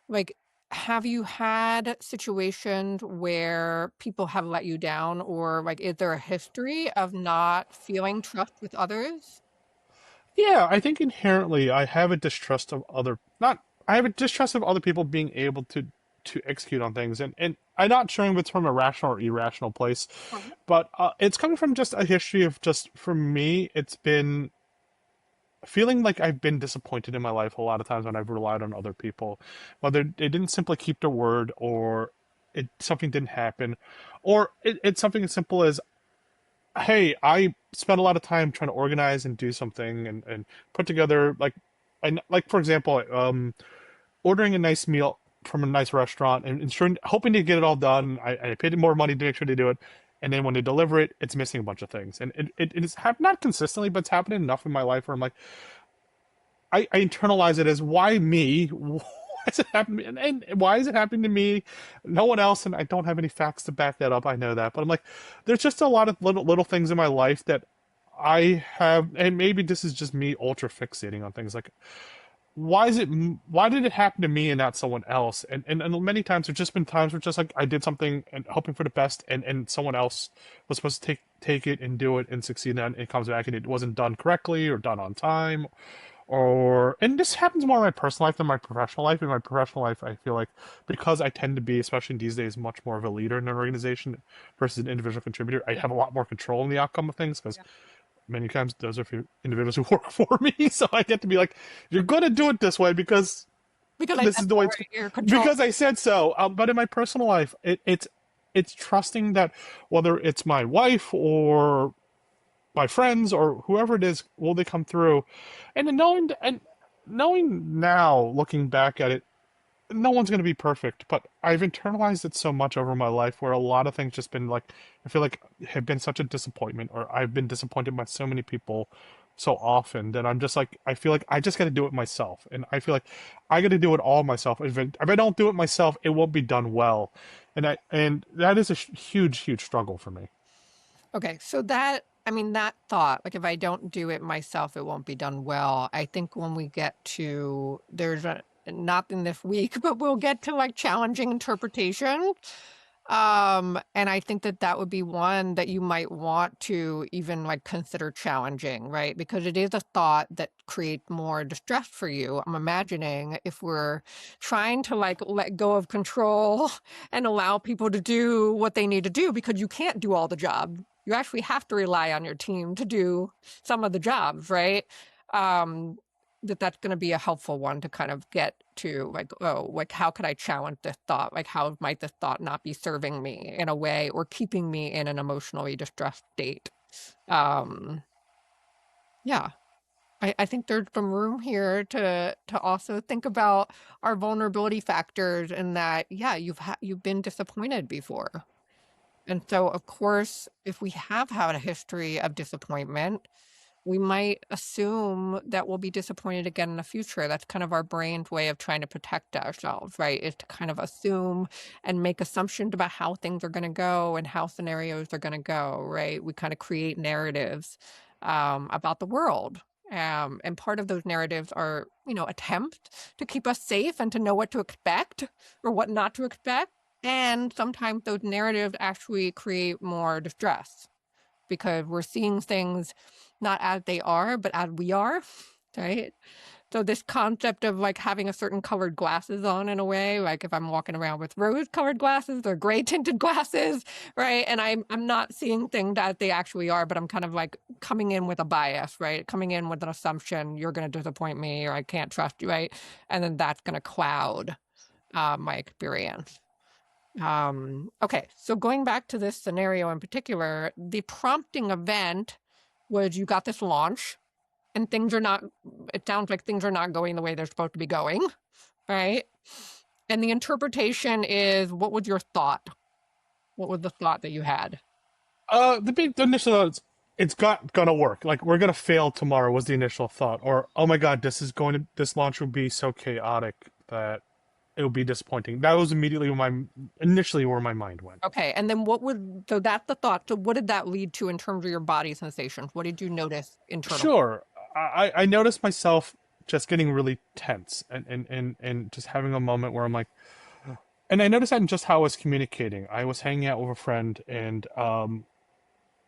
like, have you had situations where people have let you down, or like, is there a history of not feeling trust with others? Yeah, I think inherently I have a distrust of other not I have a distrust of other people being able to execute on things, and I'm not sure if it's from a rational or irrational place, Mhm. but it's coming from just a history of just for me it's been feeling like I've been disappointed in my life a lot of times when I've relied on other people, whether they didn't simply keep their word, or something didn't happen, or it's something as simple as, hey, I spent a lot of time trying to organize and do something, and put together like for example, ordering a nice meal from a nice restaurant and ensuring, hoping to get it all done. I paid more money to make sure they do it, and then when they deliver it, it's missing a bunch of things, and it's not consistently, but it's happening enough in my life where I'm like, I internalize it as, why me? Why is it happening? And why is it happening to me? No one else, and I don't have any facts to back that up. I know that, but I'm like, there's just a lot of little things in my life that I have, and maybe this is just me ultra fixating on things like, why did it happen to me and not someone else? And many times there's just been times where just like I did something and hoping for the best, and someone else was supposed to take it and do it and succeed, and it comes back and it wasn't done correctly or done on time, or and this happens more in my personal life than my professional life. In my professional life, I feel like because I tend to be, especially these days, much more of a leader in an organization versus an individual contributor, I have a lot more control in the outcome of things because Yeah. many times those are few individuals who work for me. So I get to be like, you're going to do it this way because Because I this said is the so, way right? it's Your control. because I said so. But in my personal life, it's trusting that whether it's my wife or my friends or whoever it is, will they come through, and then knowing now, looking back at it, no one's going to be perfect, but I've internalized it so much over my life where a lot of things just been like, I feel like have been such a disappointment, or I've been disappointed by so many people so often that I'm just like, I feel like I just got to do it myself. And I feel like I got to do it all myself. If I don't do it myself, it won't be done well. And that is a huge struggle for me. Okay, so that, I mean, that thought, like if I don't do it myself, it won't be done well. I think when we get to, there's a, not in this week, but we'll get to like challenging interpretation. And I think that that would be one that you might want to even like consider challenging, right? Because it is a thought that creates more distress for you. I'm imagining if we're trying to like let go of control and allow people to do what they need to do because you can't do all the job. You actually have to rely on your team to do some of the jobs, right? Um, that's going to be a helpful one to kind of get to like, oh, like how could I challenge this thought? Like how might this thought not be serving me in a way or keeping me in an emotionally distressed state? Um, yeah, I think there's some room here to also think about our vulnerability factors and that, yeah, you've been disappointed before. And so, of course, if we have had a history of disappointment, we might assume that we'll be disappointed again in the future. That's kind of our brain's way of trying to protect ourselves, right? Is to kind of assume and make assumptions about how things are going to go and how scenarios are going to go, right? We kind of create narratives about the world. And part of those narratives are, attempts to keep us safe and to know what to expect or what not to expect. And sometimes those narratives actually create more distress because we're seeing things not as they are, but as we are, right? So this concept of like having a certain colored glasses on in a way, like if I'm walking around with rose-colored glasses or gray tinted glasses, right? And I'm not seeing things as they actually are, but I'm kind of like coming in with a bias, right? Coming in with an assumption, you're going to disappoint me or I can't trust you, right? And then that's going to cloud my experience. Okay, so going back to this scenario in particular, the prompting event was you got this launch and it sounds like things are not going the way they're supposed to be going, right? And the interpretation is, what was your thought? What was the thought that you had? The initial thought is, gonna work. Like we're gonna fail tomorrow was the initial thought, or oh my god, this launch will be so chaotic that it will be disappointing. That was immediately initially where my mind went. Okay, and then so that's the thought. So what did that lead to in terms of your body sensations? What did you notice internally? Sure, I noticed myself just getting really tense and just having a moment where I'm like, and I noticed that in just how I was communicating. I was hanging out with a friend and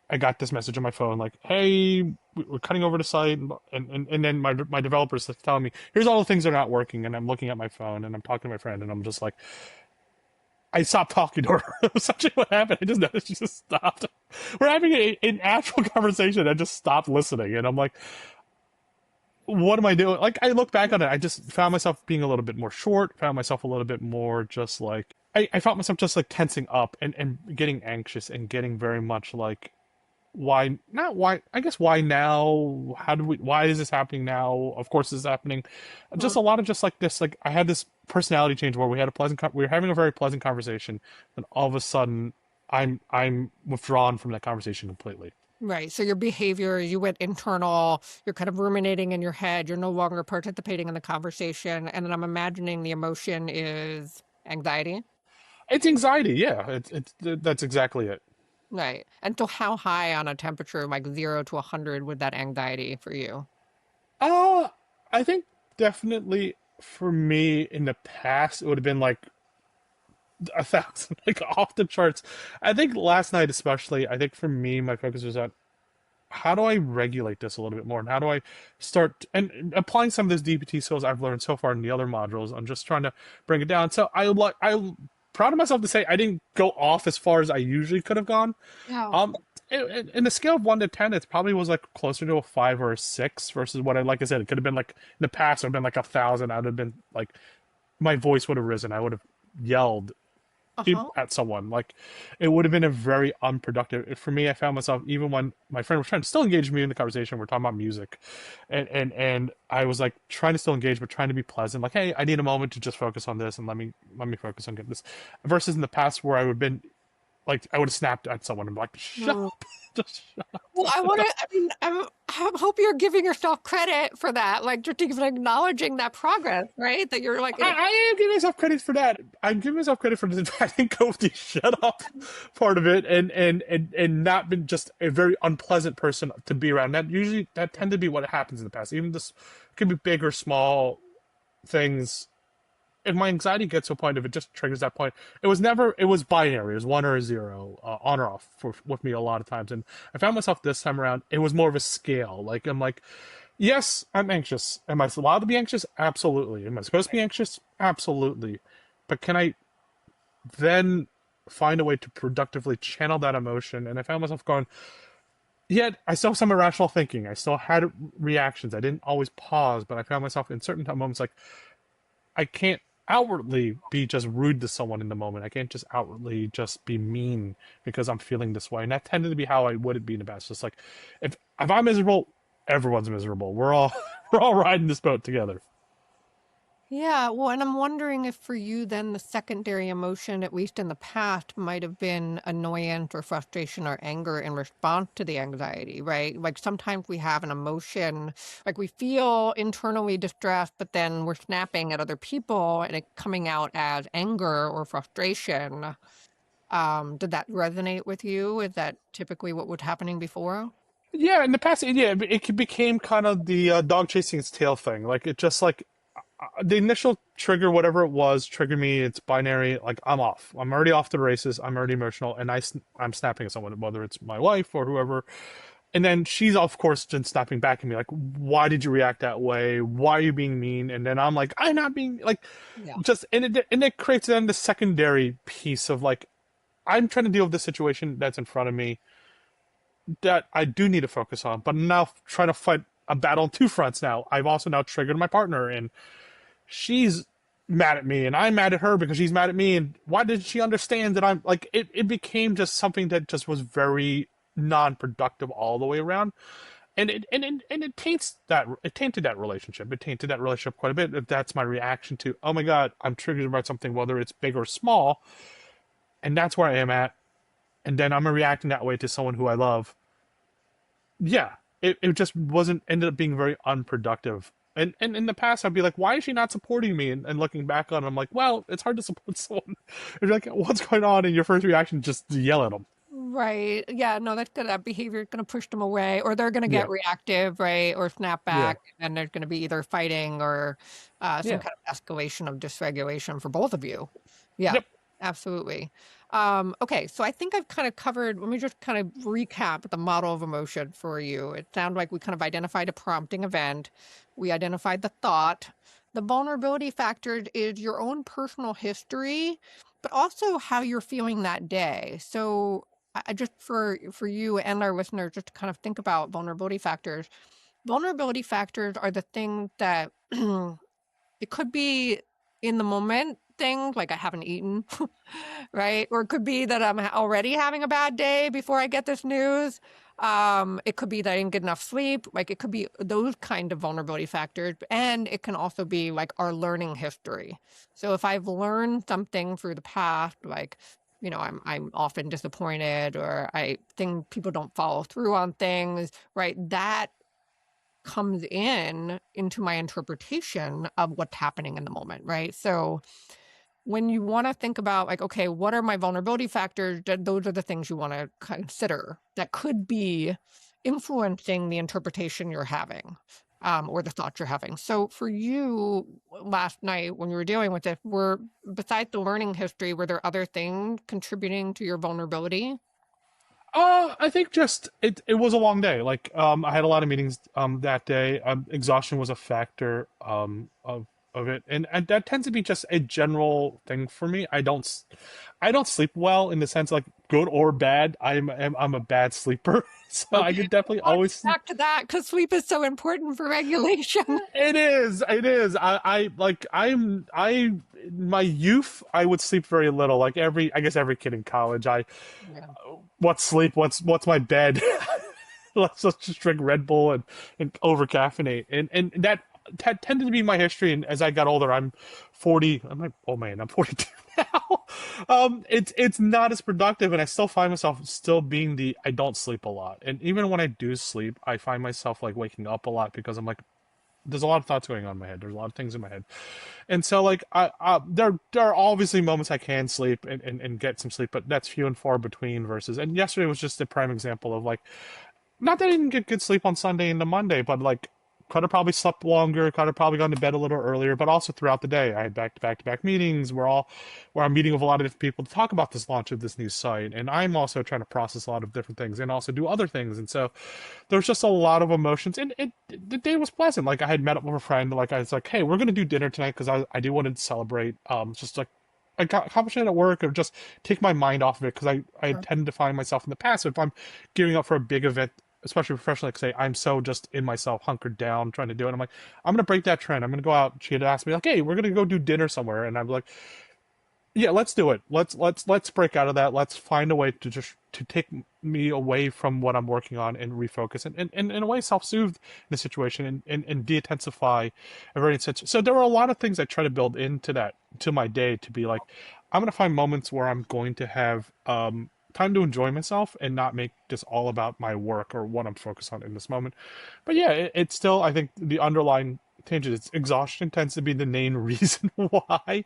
I got this message on my phone like, "Hey, we're cutting over the site," and then my developers telling me, "Here's all the things that are not working," and I'm looking at my phone and I'm talking to my friend and I'm just like, I stopped talking to her. That's actually what happened. I just noticed she just stopped. We're having an actual conversation. I just stopped listening, and I'm like, "What am I doing?" Like I look back on it, I just found myself being a little bit more short. Found myself a little bit more just like I found myself just like tensing up and getting anxious and getting very much like why not why I guess why now, why is this happening now, of course this is happening, just a lot of just like this, like I had this personality change where we were having a very pleasant conversation and all of a sudden I'm withdrawn from that conversation completely. Right. So your behavior, you went internal, you're kind of ruminating in your head, you're no longer participating in the conversation. And then I'm imagining the emotion is anxiety. It's anxiety, yeah, it's that's exactly it. Right. And so how high on a temperature, like 0 to 100, would that anxiety for you? uh I think definitely for me in the past it would have been like 1,000, like off the charts. I think last night especially, I think for me my focus was on how do I regulate this a little bit more, and how do I start and applying some of those DBT skills I've learned so far in the other modules. I'm just trying to bring it down. So I'm proud of myself to say I didn't go off as far as I usually could have gone. Yeah. Um, in the scale of 1 to 10, it probably was like closer to a 5 or a 6 versus what like I said, it could have been like in the past. It would have been like 1,000. I would have been like my voice would have risen. I would have yelled Uh-huh. at someone. Like it would have been a very unproductive for me. I found myself even when my friend was trying to still engage me in the conversation. We're talking about music, and I was like trying to still engage, but trying to be pleasant. Like, hey, I need a moment to just focus on this and let me focus on getting this. Versus in the past where I would have been like I would have snapped at someone and be like, shut Mm. up, just shut up. Well, I hope you're giving yourself credit for that, like just even acknowledging that progress, right? That you're like, I am giving myself credit for that. I'm giving myself credit for the I didn't go with the shut up part of it, and not been just a very unpleasant person to be around. That tended to be what happens in the past. Even this could be big or small things. if my anxiety gets to a point, if it just triggers that point, it was binary. It was one or a zero, on or off with me a lot of times. And I found myself this time around, it was more of a scale. Like, I'm like, yes, I'm anxious. Am I allowed to be anxious? Absolutely. Am I supposed to be anxious? Absolutely. But can I then find a way to productively channel that emotion? And I found myself going, yet I still have some irrational thinking. I still had reactions. I didn't always pause, but I found myself in certain moments like, I can't outwardly be just rude to someone in the moment. I can't just outwardly just be mean because I'm feeling this way. And that tended to be how I would be in the past. Just like, if I'm miserable, everyone's miserable. We're all we're all riding this boat together. Yeah, well, and I'm wondering if for you then the secondary emotion, at least in the past, might have been annoyance or frustration or anger in response to the anxiety, right? Like sometimes we have an emotion, like we feel internally distressed, but then we're snapping at other people and it coming out as anger or frustration. Did that resonate with you? Is that typically what was happening before? Yeah, in the past, yeah, it became kind of the dog chasing its tail thing. Like, it just like the initial trigger, whatever it was, triggered me. It's binary. Like, I'm off. I'm already off to the races. I'm already emotional, and I'm snapping at someone, whether it's my wife or whoever. And then she's of course just snapping back at me, like, "Why did you react that way? Why are you being mean?" And then I'm like, "I'm not being like," Yeah. just and it creates then the secondary piece of like, I'm trying to deal with the situation that's in front of me that I do need to focus on, but I'm now trying to fight a battle on two fronts now. I've also now triggered my partner, and she's mad at me, and I'm mad at her because she's mad at me. And why did she understand that I'm like, it became just something that just was very non-productive all the way around. And it tainted that relationship. It tainted that relationship quite a bit. If that's my reaction to, oh my God, I'm triggered about something, whether it's big or small, and that's where I am at. And then I'm reacting that way to someone who I love. Yeah, it just wasn't ended up being very unproductive. And in the past, I'd be like, why is she not supporting me? And looking back on it, I'm like, well, it's hard to support someone. You're like, what's going on? And your first reaction is just to yell at them. Right. Yeah, no, that behavior is going to push them away, or they're going to Yeah, get reactive, right? Or snap yeah, back, and there's going to be either fighting or some yeah. kind of escalation of dysregulation for both of you. Yeah, Yep. absolutely. Okay, so I think I've kind of covered, let me just kind of recap the model of emotion for you. It sounded like we kind of identified a prompting event, we identified the thought. The vulnerability factor is your own personal history, but also how you're feeling that day. So I just for you and our listeners just to kind of think about vulnerability factors. Vulnerability factors are the things that it could be in the moment things like I haven't eaten, right? Or it could be that I'm already having a bad day before I get this news. It could be that I didn't get enough sleep. Like it could be those kind of vulnerability factors. And it can also be like our learning history. So if I've learned something through the past, like, I'm often disappointed or I think people don't follow through on things, right? That comes into my interpretation of what's happening in the moment, right? So when you want to think about like, okay, what are my vulnerability factors? Those are the things you want to consider that could be influencing the interpretation you're having, or the thoughts you're having. So for you last night when you were dealing with it, besides the learning history, were there other things contributing to your vulnerability? I think just it was a long day. Like, I had a lot of meetings that day. Exhaustion was a factor of it, and that tends to be just a general thing for me. I don't sleep well in the sense like good or bad. I'm a bad sleeper, so I Okay, could definitely I want to always get back to that because sleep is so important for regulation. It is. It is. I like. I. My youth, I would sleep very little. Like I guess every kid in college. Yeah. What's sleep? What's my bed? Let's just drink Red Bull and over caffeinate. And that tended to be my history. And as I got older, I'm 40. I'm like, oh man, I'm 42 now. It's not as productive, and I still find myself still being I don't sleep a lot. And even when I do sleep, I find myself like waking up a lot because I'm like, there's a lot of thoughts going on in my head. There's a lot of things in my head. And so like there are obviously moments I can sleep and get some sleep, but that's few and far between versus and yesterday was just a prime example of like not that I didn't get good sleep on Sunday into Monday, but like could have probably slept longer, could have probably gone to bed a little earlier, but also throughout the day, I had back-to-back meetings where I'm meeting with a lot of different people to talk about this launch of this new site. And I'm also trying to process a lot of different things and also do other things. And so there's just a lot of emotions. And the day was pleasant. Like I had met up with a friend, like I was like, hey, we're going to do dinner tonight because I do want to celebrate, just like accomplishment at work or just take my mind off of it because I Sure. tend to find myself in the past. If I'm gearing up for a big event, especially professionally, like say I'm so just in myself, hunkered down, trying to do it. I'm like, I'm gonna break that trend. I'm gonna go out. She had asked me like, hey, we're gonna go do dinner somewhere, and I'm like, yeah, let's do it. Let's break out of that. Let's find a way to just to take me away from what I'm working on and refocus and in a way self-soothe in the situation and de-intensify a very sense. So there were a lot of things I try to build into that to my day to be like, I'm gonna find moments where I'm going to have time to enjoy myself and not make this all about my work or what I'm focused on in this moment. But yeah, it's still I think the underlying tangent it's exhaustion tends to be the main reason why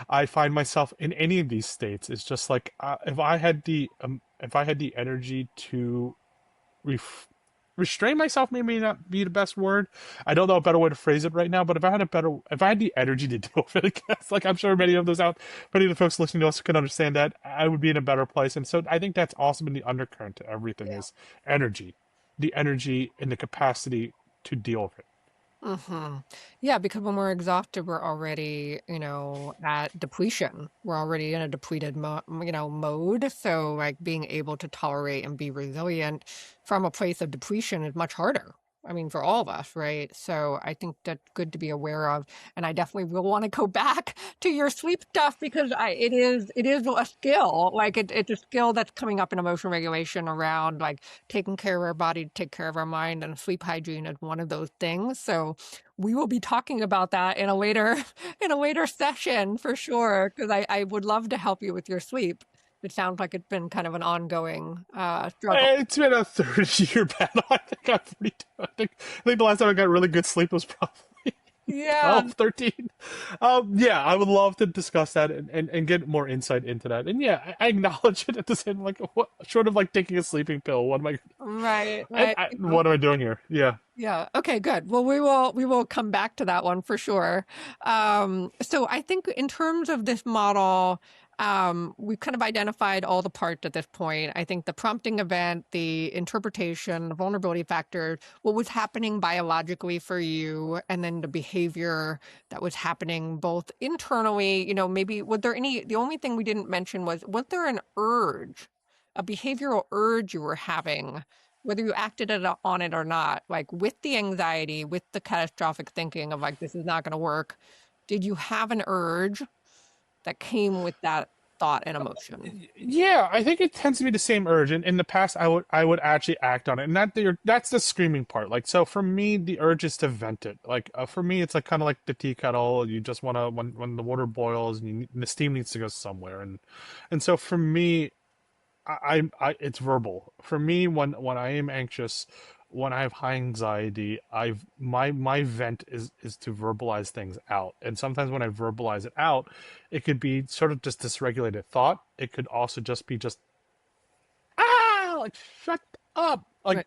I find myself in any of these states. It's just like if I had the energy to ref- restrain myself, maybe not be the best word. I don't know a better way to phrase it right now, but if I had the energy to deal with it, I guess, like I'm sure many of the folks listening to us can understand that I would be in a better place. And so I think that's also been the undercurrent to everything is energy, the energy and the capacity to deal with it. hmm Yeah, because when we're exhausted, we're already, at depletion. We're already in a depleted mode. So like being able to tolerate and be resilient from a place of depletion is much harder. I mean, for all of us, right? So I think that's good to be aware of. And I definitely will want to go back to your sleep stuff because it is a skill. Like it's a skill that's coming up in emotion regulation around like taking care of our body, to take care of our mind, and sleep hygiene is one of those things. So we will be talking about that in a later in a later session for sure, because I would love to help you with your sleep. It sounds like it's been kind of an ongoing struggle. It's been a 30-year battle. I think the last time I got really good sleep was probably Yeah. 12, 13. Yeah, I would love to discuss that and get more insight into that. And yeah, I acknowledge it at the same like what short of like taking a sleeping pill. Right, right. What am I doing here? Yeah. Yeah. Okay, good. Well, we will come back to that one for sure. So I think in terms of this model, we've kind of identified all the parts at this point. I think the prompting event, the interpretation, the vulnerability factor, what was happening biologically for you, and then the behavior that was happening both internally, maybe the only thing we didn't mention was there an urge, a behavioral urge you were having, whether you acted on it or not, like with the anxiety, with the catastrophic thinking of like, this is not going to work. Did you have an urge that came with that thought and emotion? Yeah, I think it tends to be the same urge. In the past, I would actually act on it, and that's the screaming part. Like, so for me, the urge is to vent it. Like, for me, it's like kind of like the tea kettle. You just want to when the water boils and, and the steam needs to go somewhere, and so for me, it's verbal. For me, when I am anxious, when I have high anxiety, my vent is to verbalize things out. And sometimes when I verbalize it out, it could be sort of just dysregulated thought. It could also just be just like shut up, Right.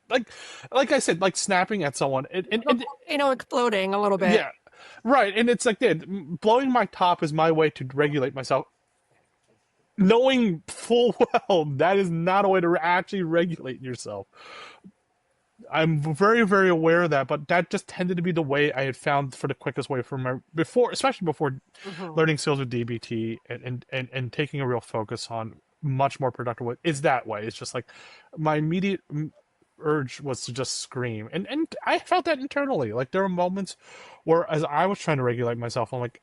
like like I said, like snapping at someone. Exploding a little bit. Yeah, right. And it's like that. Blowing my top is my way to regulate myself, knowing full well that is not a way to actually regulate yourself. I'm very, very aware of that, but that just tended to be the way I had found for the quickest way for my before, especially before hmm learning skills with DBT and taking a real focus on much more productive way. Is that way? It's just like my immediate urge was to just scream, and I felt that internally. Like there were moments where, as I was trying to regulate myself, I'm like,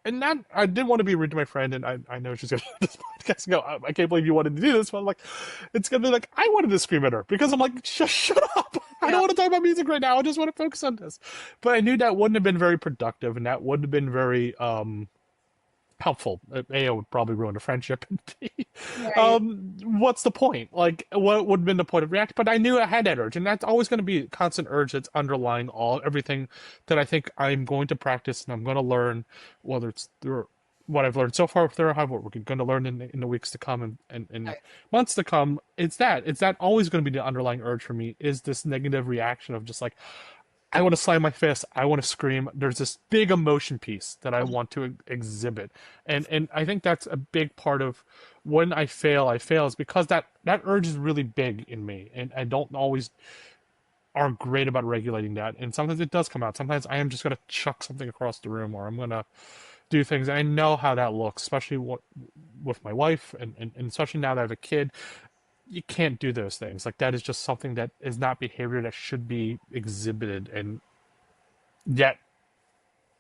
and not I didn't want to be rude to my friend, and I know she's gonna hear this podcast and go, I can't believe you wanted to do this, but I'm like, it's gonna be like I wanted to scream at her because I'm like, shut up! I don't Yeah. want to talk about music right now. I just want to focus on this. But I knew that wouldn't have been very productive, and that wouldn't have been very helpful. A, it would probably ruin a friendship, and B, Right. what's the point? Like, what would have been the point of react? But I knew I had that urge, and that's always going to be a constant urge that's underlying everything that I think I'm going to practice and I'm going to learn, whether it's through what I've learned so far with Therahive, what we're going to learn in the weeks to come and Right. months to come, it's that always going to be the underlying urge for me is this negative reaction of just like, I want to slam my fist. I want to scream. There's this big emotion piece that I want to exhibit, and I think that's a big part of when I fail is because that urge is really big in me, and I don't always are great about regulating that. And sometimes it does come out. Sometimes I am just gonna chuck something across the room, or I'm gonna do things. And I know how that looks, especially with my wife, and especially now that I have a kid. You can't do those things. Like that is just something that is not behavior that should be exhibited, and yet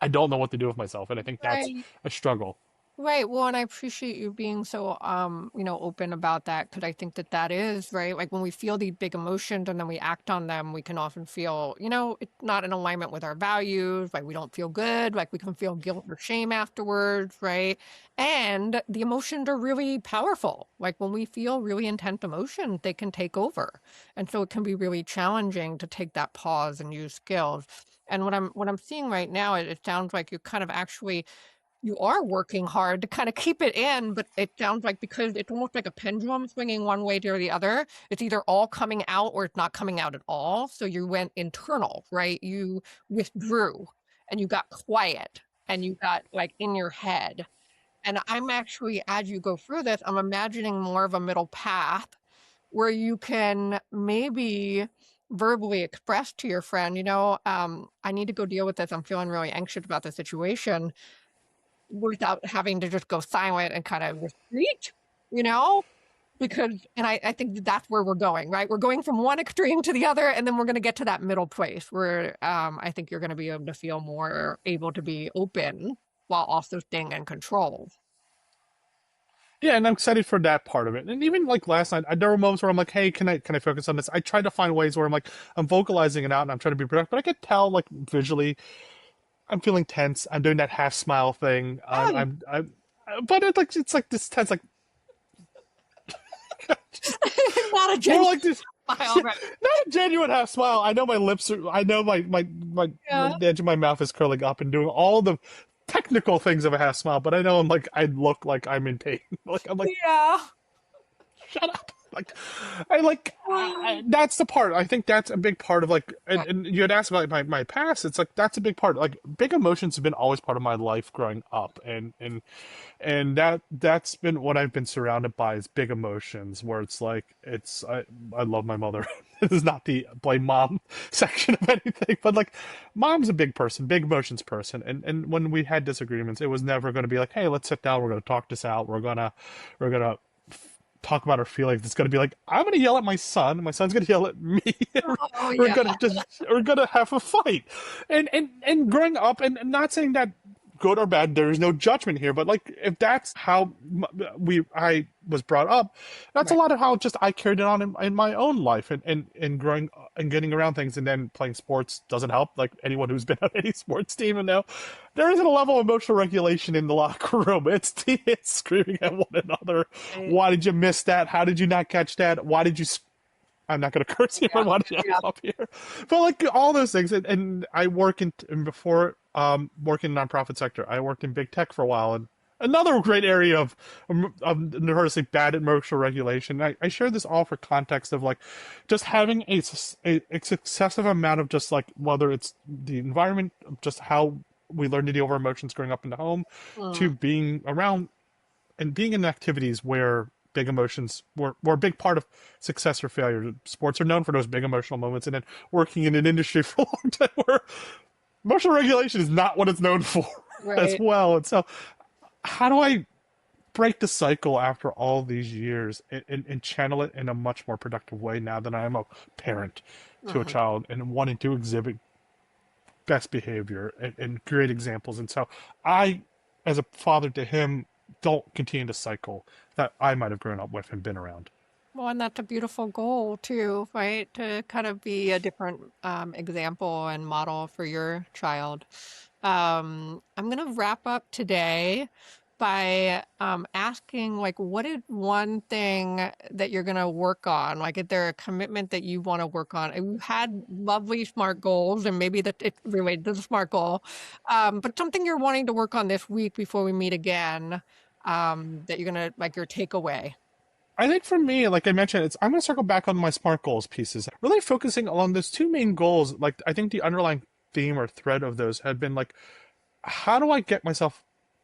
I don't know what to do with myself, and I think that's Right. a struggle. Right. Well, and I appreciate you being so, open about that because I think that that is right. Like when we feel these big emotions and then we act on them, we can often feel, it's not in alignment with our values. Like we don't feel good. Like we can feel guilt or shame afterwards, right? And the emotions are really powerful. Like when we feel really intense emotions, they can take over, and so it can be really challenging to take that pause and use skills. And what I'm seeing right now, it sounds like you're kind of actually you are working hard to kind of keep it in, but it sounds like because it's almost like a pendulum swinging one way or the other, it's either all coming out or it's not coming out at all. So you went internal, right? You withdrew and you got quiet and you got like in your head. And I'm actually, as you go through this, I'm imagining more of a middle path where you can maybe verbally express to your friend, I need to go deal with this. I'm feeling really anxious about the situation without having to just go silent and kind of retreat, you know? Because, and I think that that's where we're going, right? We're going from one extreme to the other, and then we're going to get to that middle place where I think you're going to be able to feel more able to be open while also staying in control. Yeah, and I'm excited for that part of it. And even like last night, there were moments where I'm like, "Hey, can I focus on this?" I try to find ways where I'm vocalizing it out and I'm trying to be productive, but I could tell like visually I'm feeling tense. I'm doing that half smile thing. Oh, But it's like this tense, like not a more genuine like this. smile, right? Not a genuine half smile. I know my lips are. I know Yeah. the edge of my mouth is curling up and doing all the technical things of a half smile. But I know I'm like I look like I'm in pain. Like I'm like Yeah. shut up. Like that's the part. I think that's a big part of like and you had asked about my past. It's like that's a big part. Like big emotions have been always part of my life growing up, and that's been what I've been surrounded by is big emotions where it's like I love my mother. This is not the blame mom section of anything, but like mom's a big person, big emotions person, and when we had disagreements, it was never going to be like, hey, let's sit down, we're going to talk this out, we're gonna talk about our feelings. It's gonna be like I'm gonna yell at my son. My son's gonna yell at me. Oh, we're yeah. gonna have a fight. And growing up, and not saying that good or bad. There is no judgment here, but like if that's how I was brought up, that's a Right. lot of how just I carried it on in my own life and growing and getting around things, and then playing sports doesn't help. Like anyone who's been on any sports team and know there isn't a level of emotional regulation in the locker room. It's teammates screaming at one another. Right. Why did you miss that? How did you not catch that? Why did you? I'm not going to curse here, Yeah. but why did you Yeah. F up here? But like all those things, and I work in before working in the nonprofit sector, I worked in big tech for a while, and another great area of notoriously bad emotional regulation. I share this all for context of like just having a successive amount of just like whether it's the environment, just how we learn to deal with our emotions growing up in the home, to Mm. being around and being in activities where big emotions were a big part of success or failure. Sports are known for those big emotional moments, and then working in an industry for a long time where emotional regulation is not what it's known for as Right. well. And so, how do I break the cycle after all these years and channel it in a much more productive way now that I am a parent to a Mhm. child and wanting to exhibit best behavior and create examples? And so, I, as a father to him, don't continue the cycle that I might have grown up with and been around. Well, and that's a beautiful goal too, right? To kind of be a different example and model for your child. I'm going to wrap up today. by asking, like, what is one thing that you're going to work on? Like, is there a commitment that you want to work on? And we've had lovely SMART goals, and maybe that it's related to the SMART goal, but something you're wanting to work on this week before we meet again, that you're going to, like, your takeaway. I think for me, like I mentioned, I'm going to circle back on my SMART goals pieces. Really focusing on those two main goals. Like I think the underlying theme or thread of those had been like, how do I get myself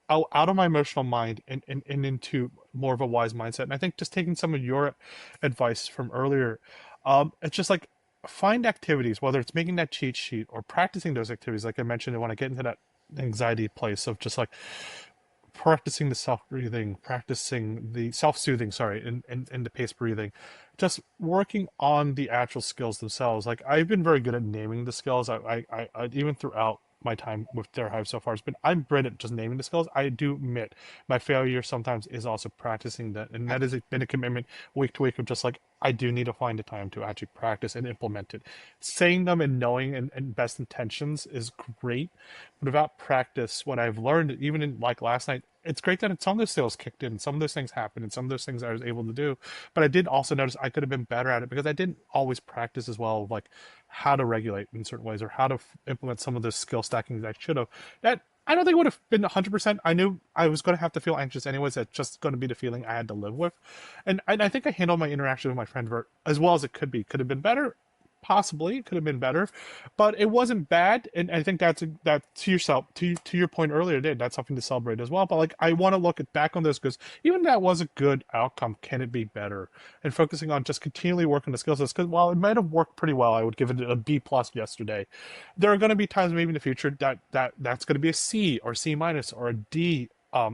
out of my emotional mind and into more of a wise mindset? And I think just taking some of your advice from earlier, it's just like find activities, whether it's making that cheat sheet or practicing those activities. Like I mentioned, when I get into that anxiety place of just like practicing the self-breathing, practicing the self-soothing, sorry, and the paced breathing, just working on the actual skills themselves. Like I've been very good at naming the skills. I even throughout my time with Dare Hive so far has been I'm great at just naming the skills. I do admit my failure sometimes is also practicing that, and that has been a commitment week to week of just like I do need to find the time to actually practice and implement it. Saying them and knowing and best intentions is great, but without practice, what I've learned, even in like last night, it's great that some of those skills kicked in, some of those things happened, and some of those things I was able to do. But I did also notice I could have been better at it because I didn't always practice as well, of like how to regulate in certain ways or how to implement some of those skill stacking that I should have. That I don't think would have been 100%. I knew I was going to have to feel anxious anyways. That's just going to be the feeling I had to live with. And I think I handled my interaction with my friend as well as it could be. Could have been better. Possibly it could have been better, but it wasn't bad. And I think that to yourself, to your point earlier, Dave, that's something to celebrate as well. But like, I want to look back on those because even that was a good outcome. Can it be better? And focusing on just continually working the skills. Because while it might have worked pretty well, I would give it a B plus yesterday. There are going to be times maybe in the future that's going to be a C or C minus or a D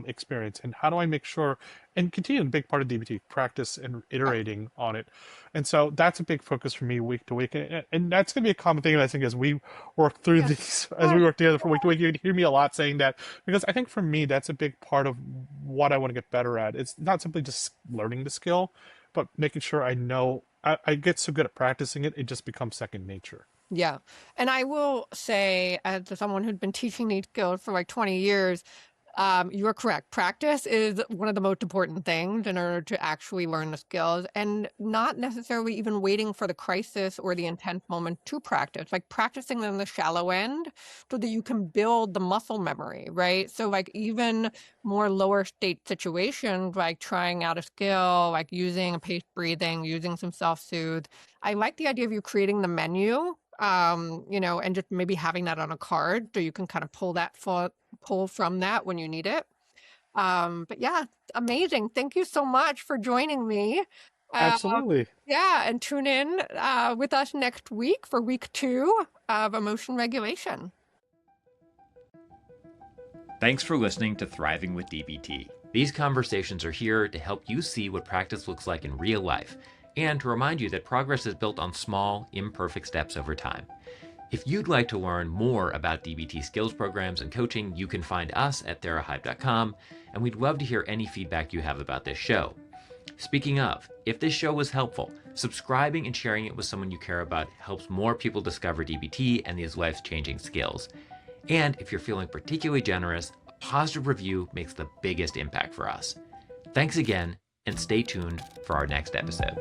experience. And how do I make sure and continue a big part of DBT practice and iterating on it. And so that's a big focus for me week to week. And that's going to be a common thing, I think, as we work through these, as we work together from week to week. You hear me a lot saying that because I think for me, that's a big part of what I want to get better at. It's not simply just learning the skill, but making sure I know I get so good at practicing it, it just becomes second nature. Yeah. And I will say, as someone who'd been teaching these skills for like 20 years, you are correct. Practice is one of the most important things in order to actually learn the skills, and not necessarily even waiting for the crisis or the intense moment to practice, like practicing them in the shallow end so that you can build the muscle memory, right? So like even more lower state situations, like trying out a skill, like using a paced breathing, using some self-soothe. I like the idea of you creating the menu, and just maybe having that on a card so you can kind of pull from that when you need it. But yeah, amazing. Thank you so much for joining me. Absolutely. Yeah, and tune in with us next week for week 2 of emotion regulation. Thanks for listening to Thriving with DBT. These conversations are here to help you see what practice looks like in real life, and to remind you that progress is built on small, imperfect steps over time. If you'd like to learn more about DBT skills programs and coaching, you can find us at therahive.com, and we'd love to hear any feedback you have about this show. Speaking of, if this show was helpful, subscribing and sharing it with someone you care about helps more people discover DBT and these life-changing skills. And if you're feeling particularly generous, a positive review makes the biggest impact for us. Thanks again, and stay tuned for our next episode.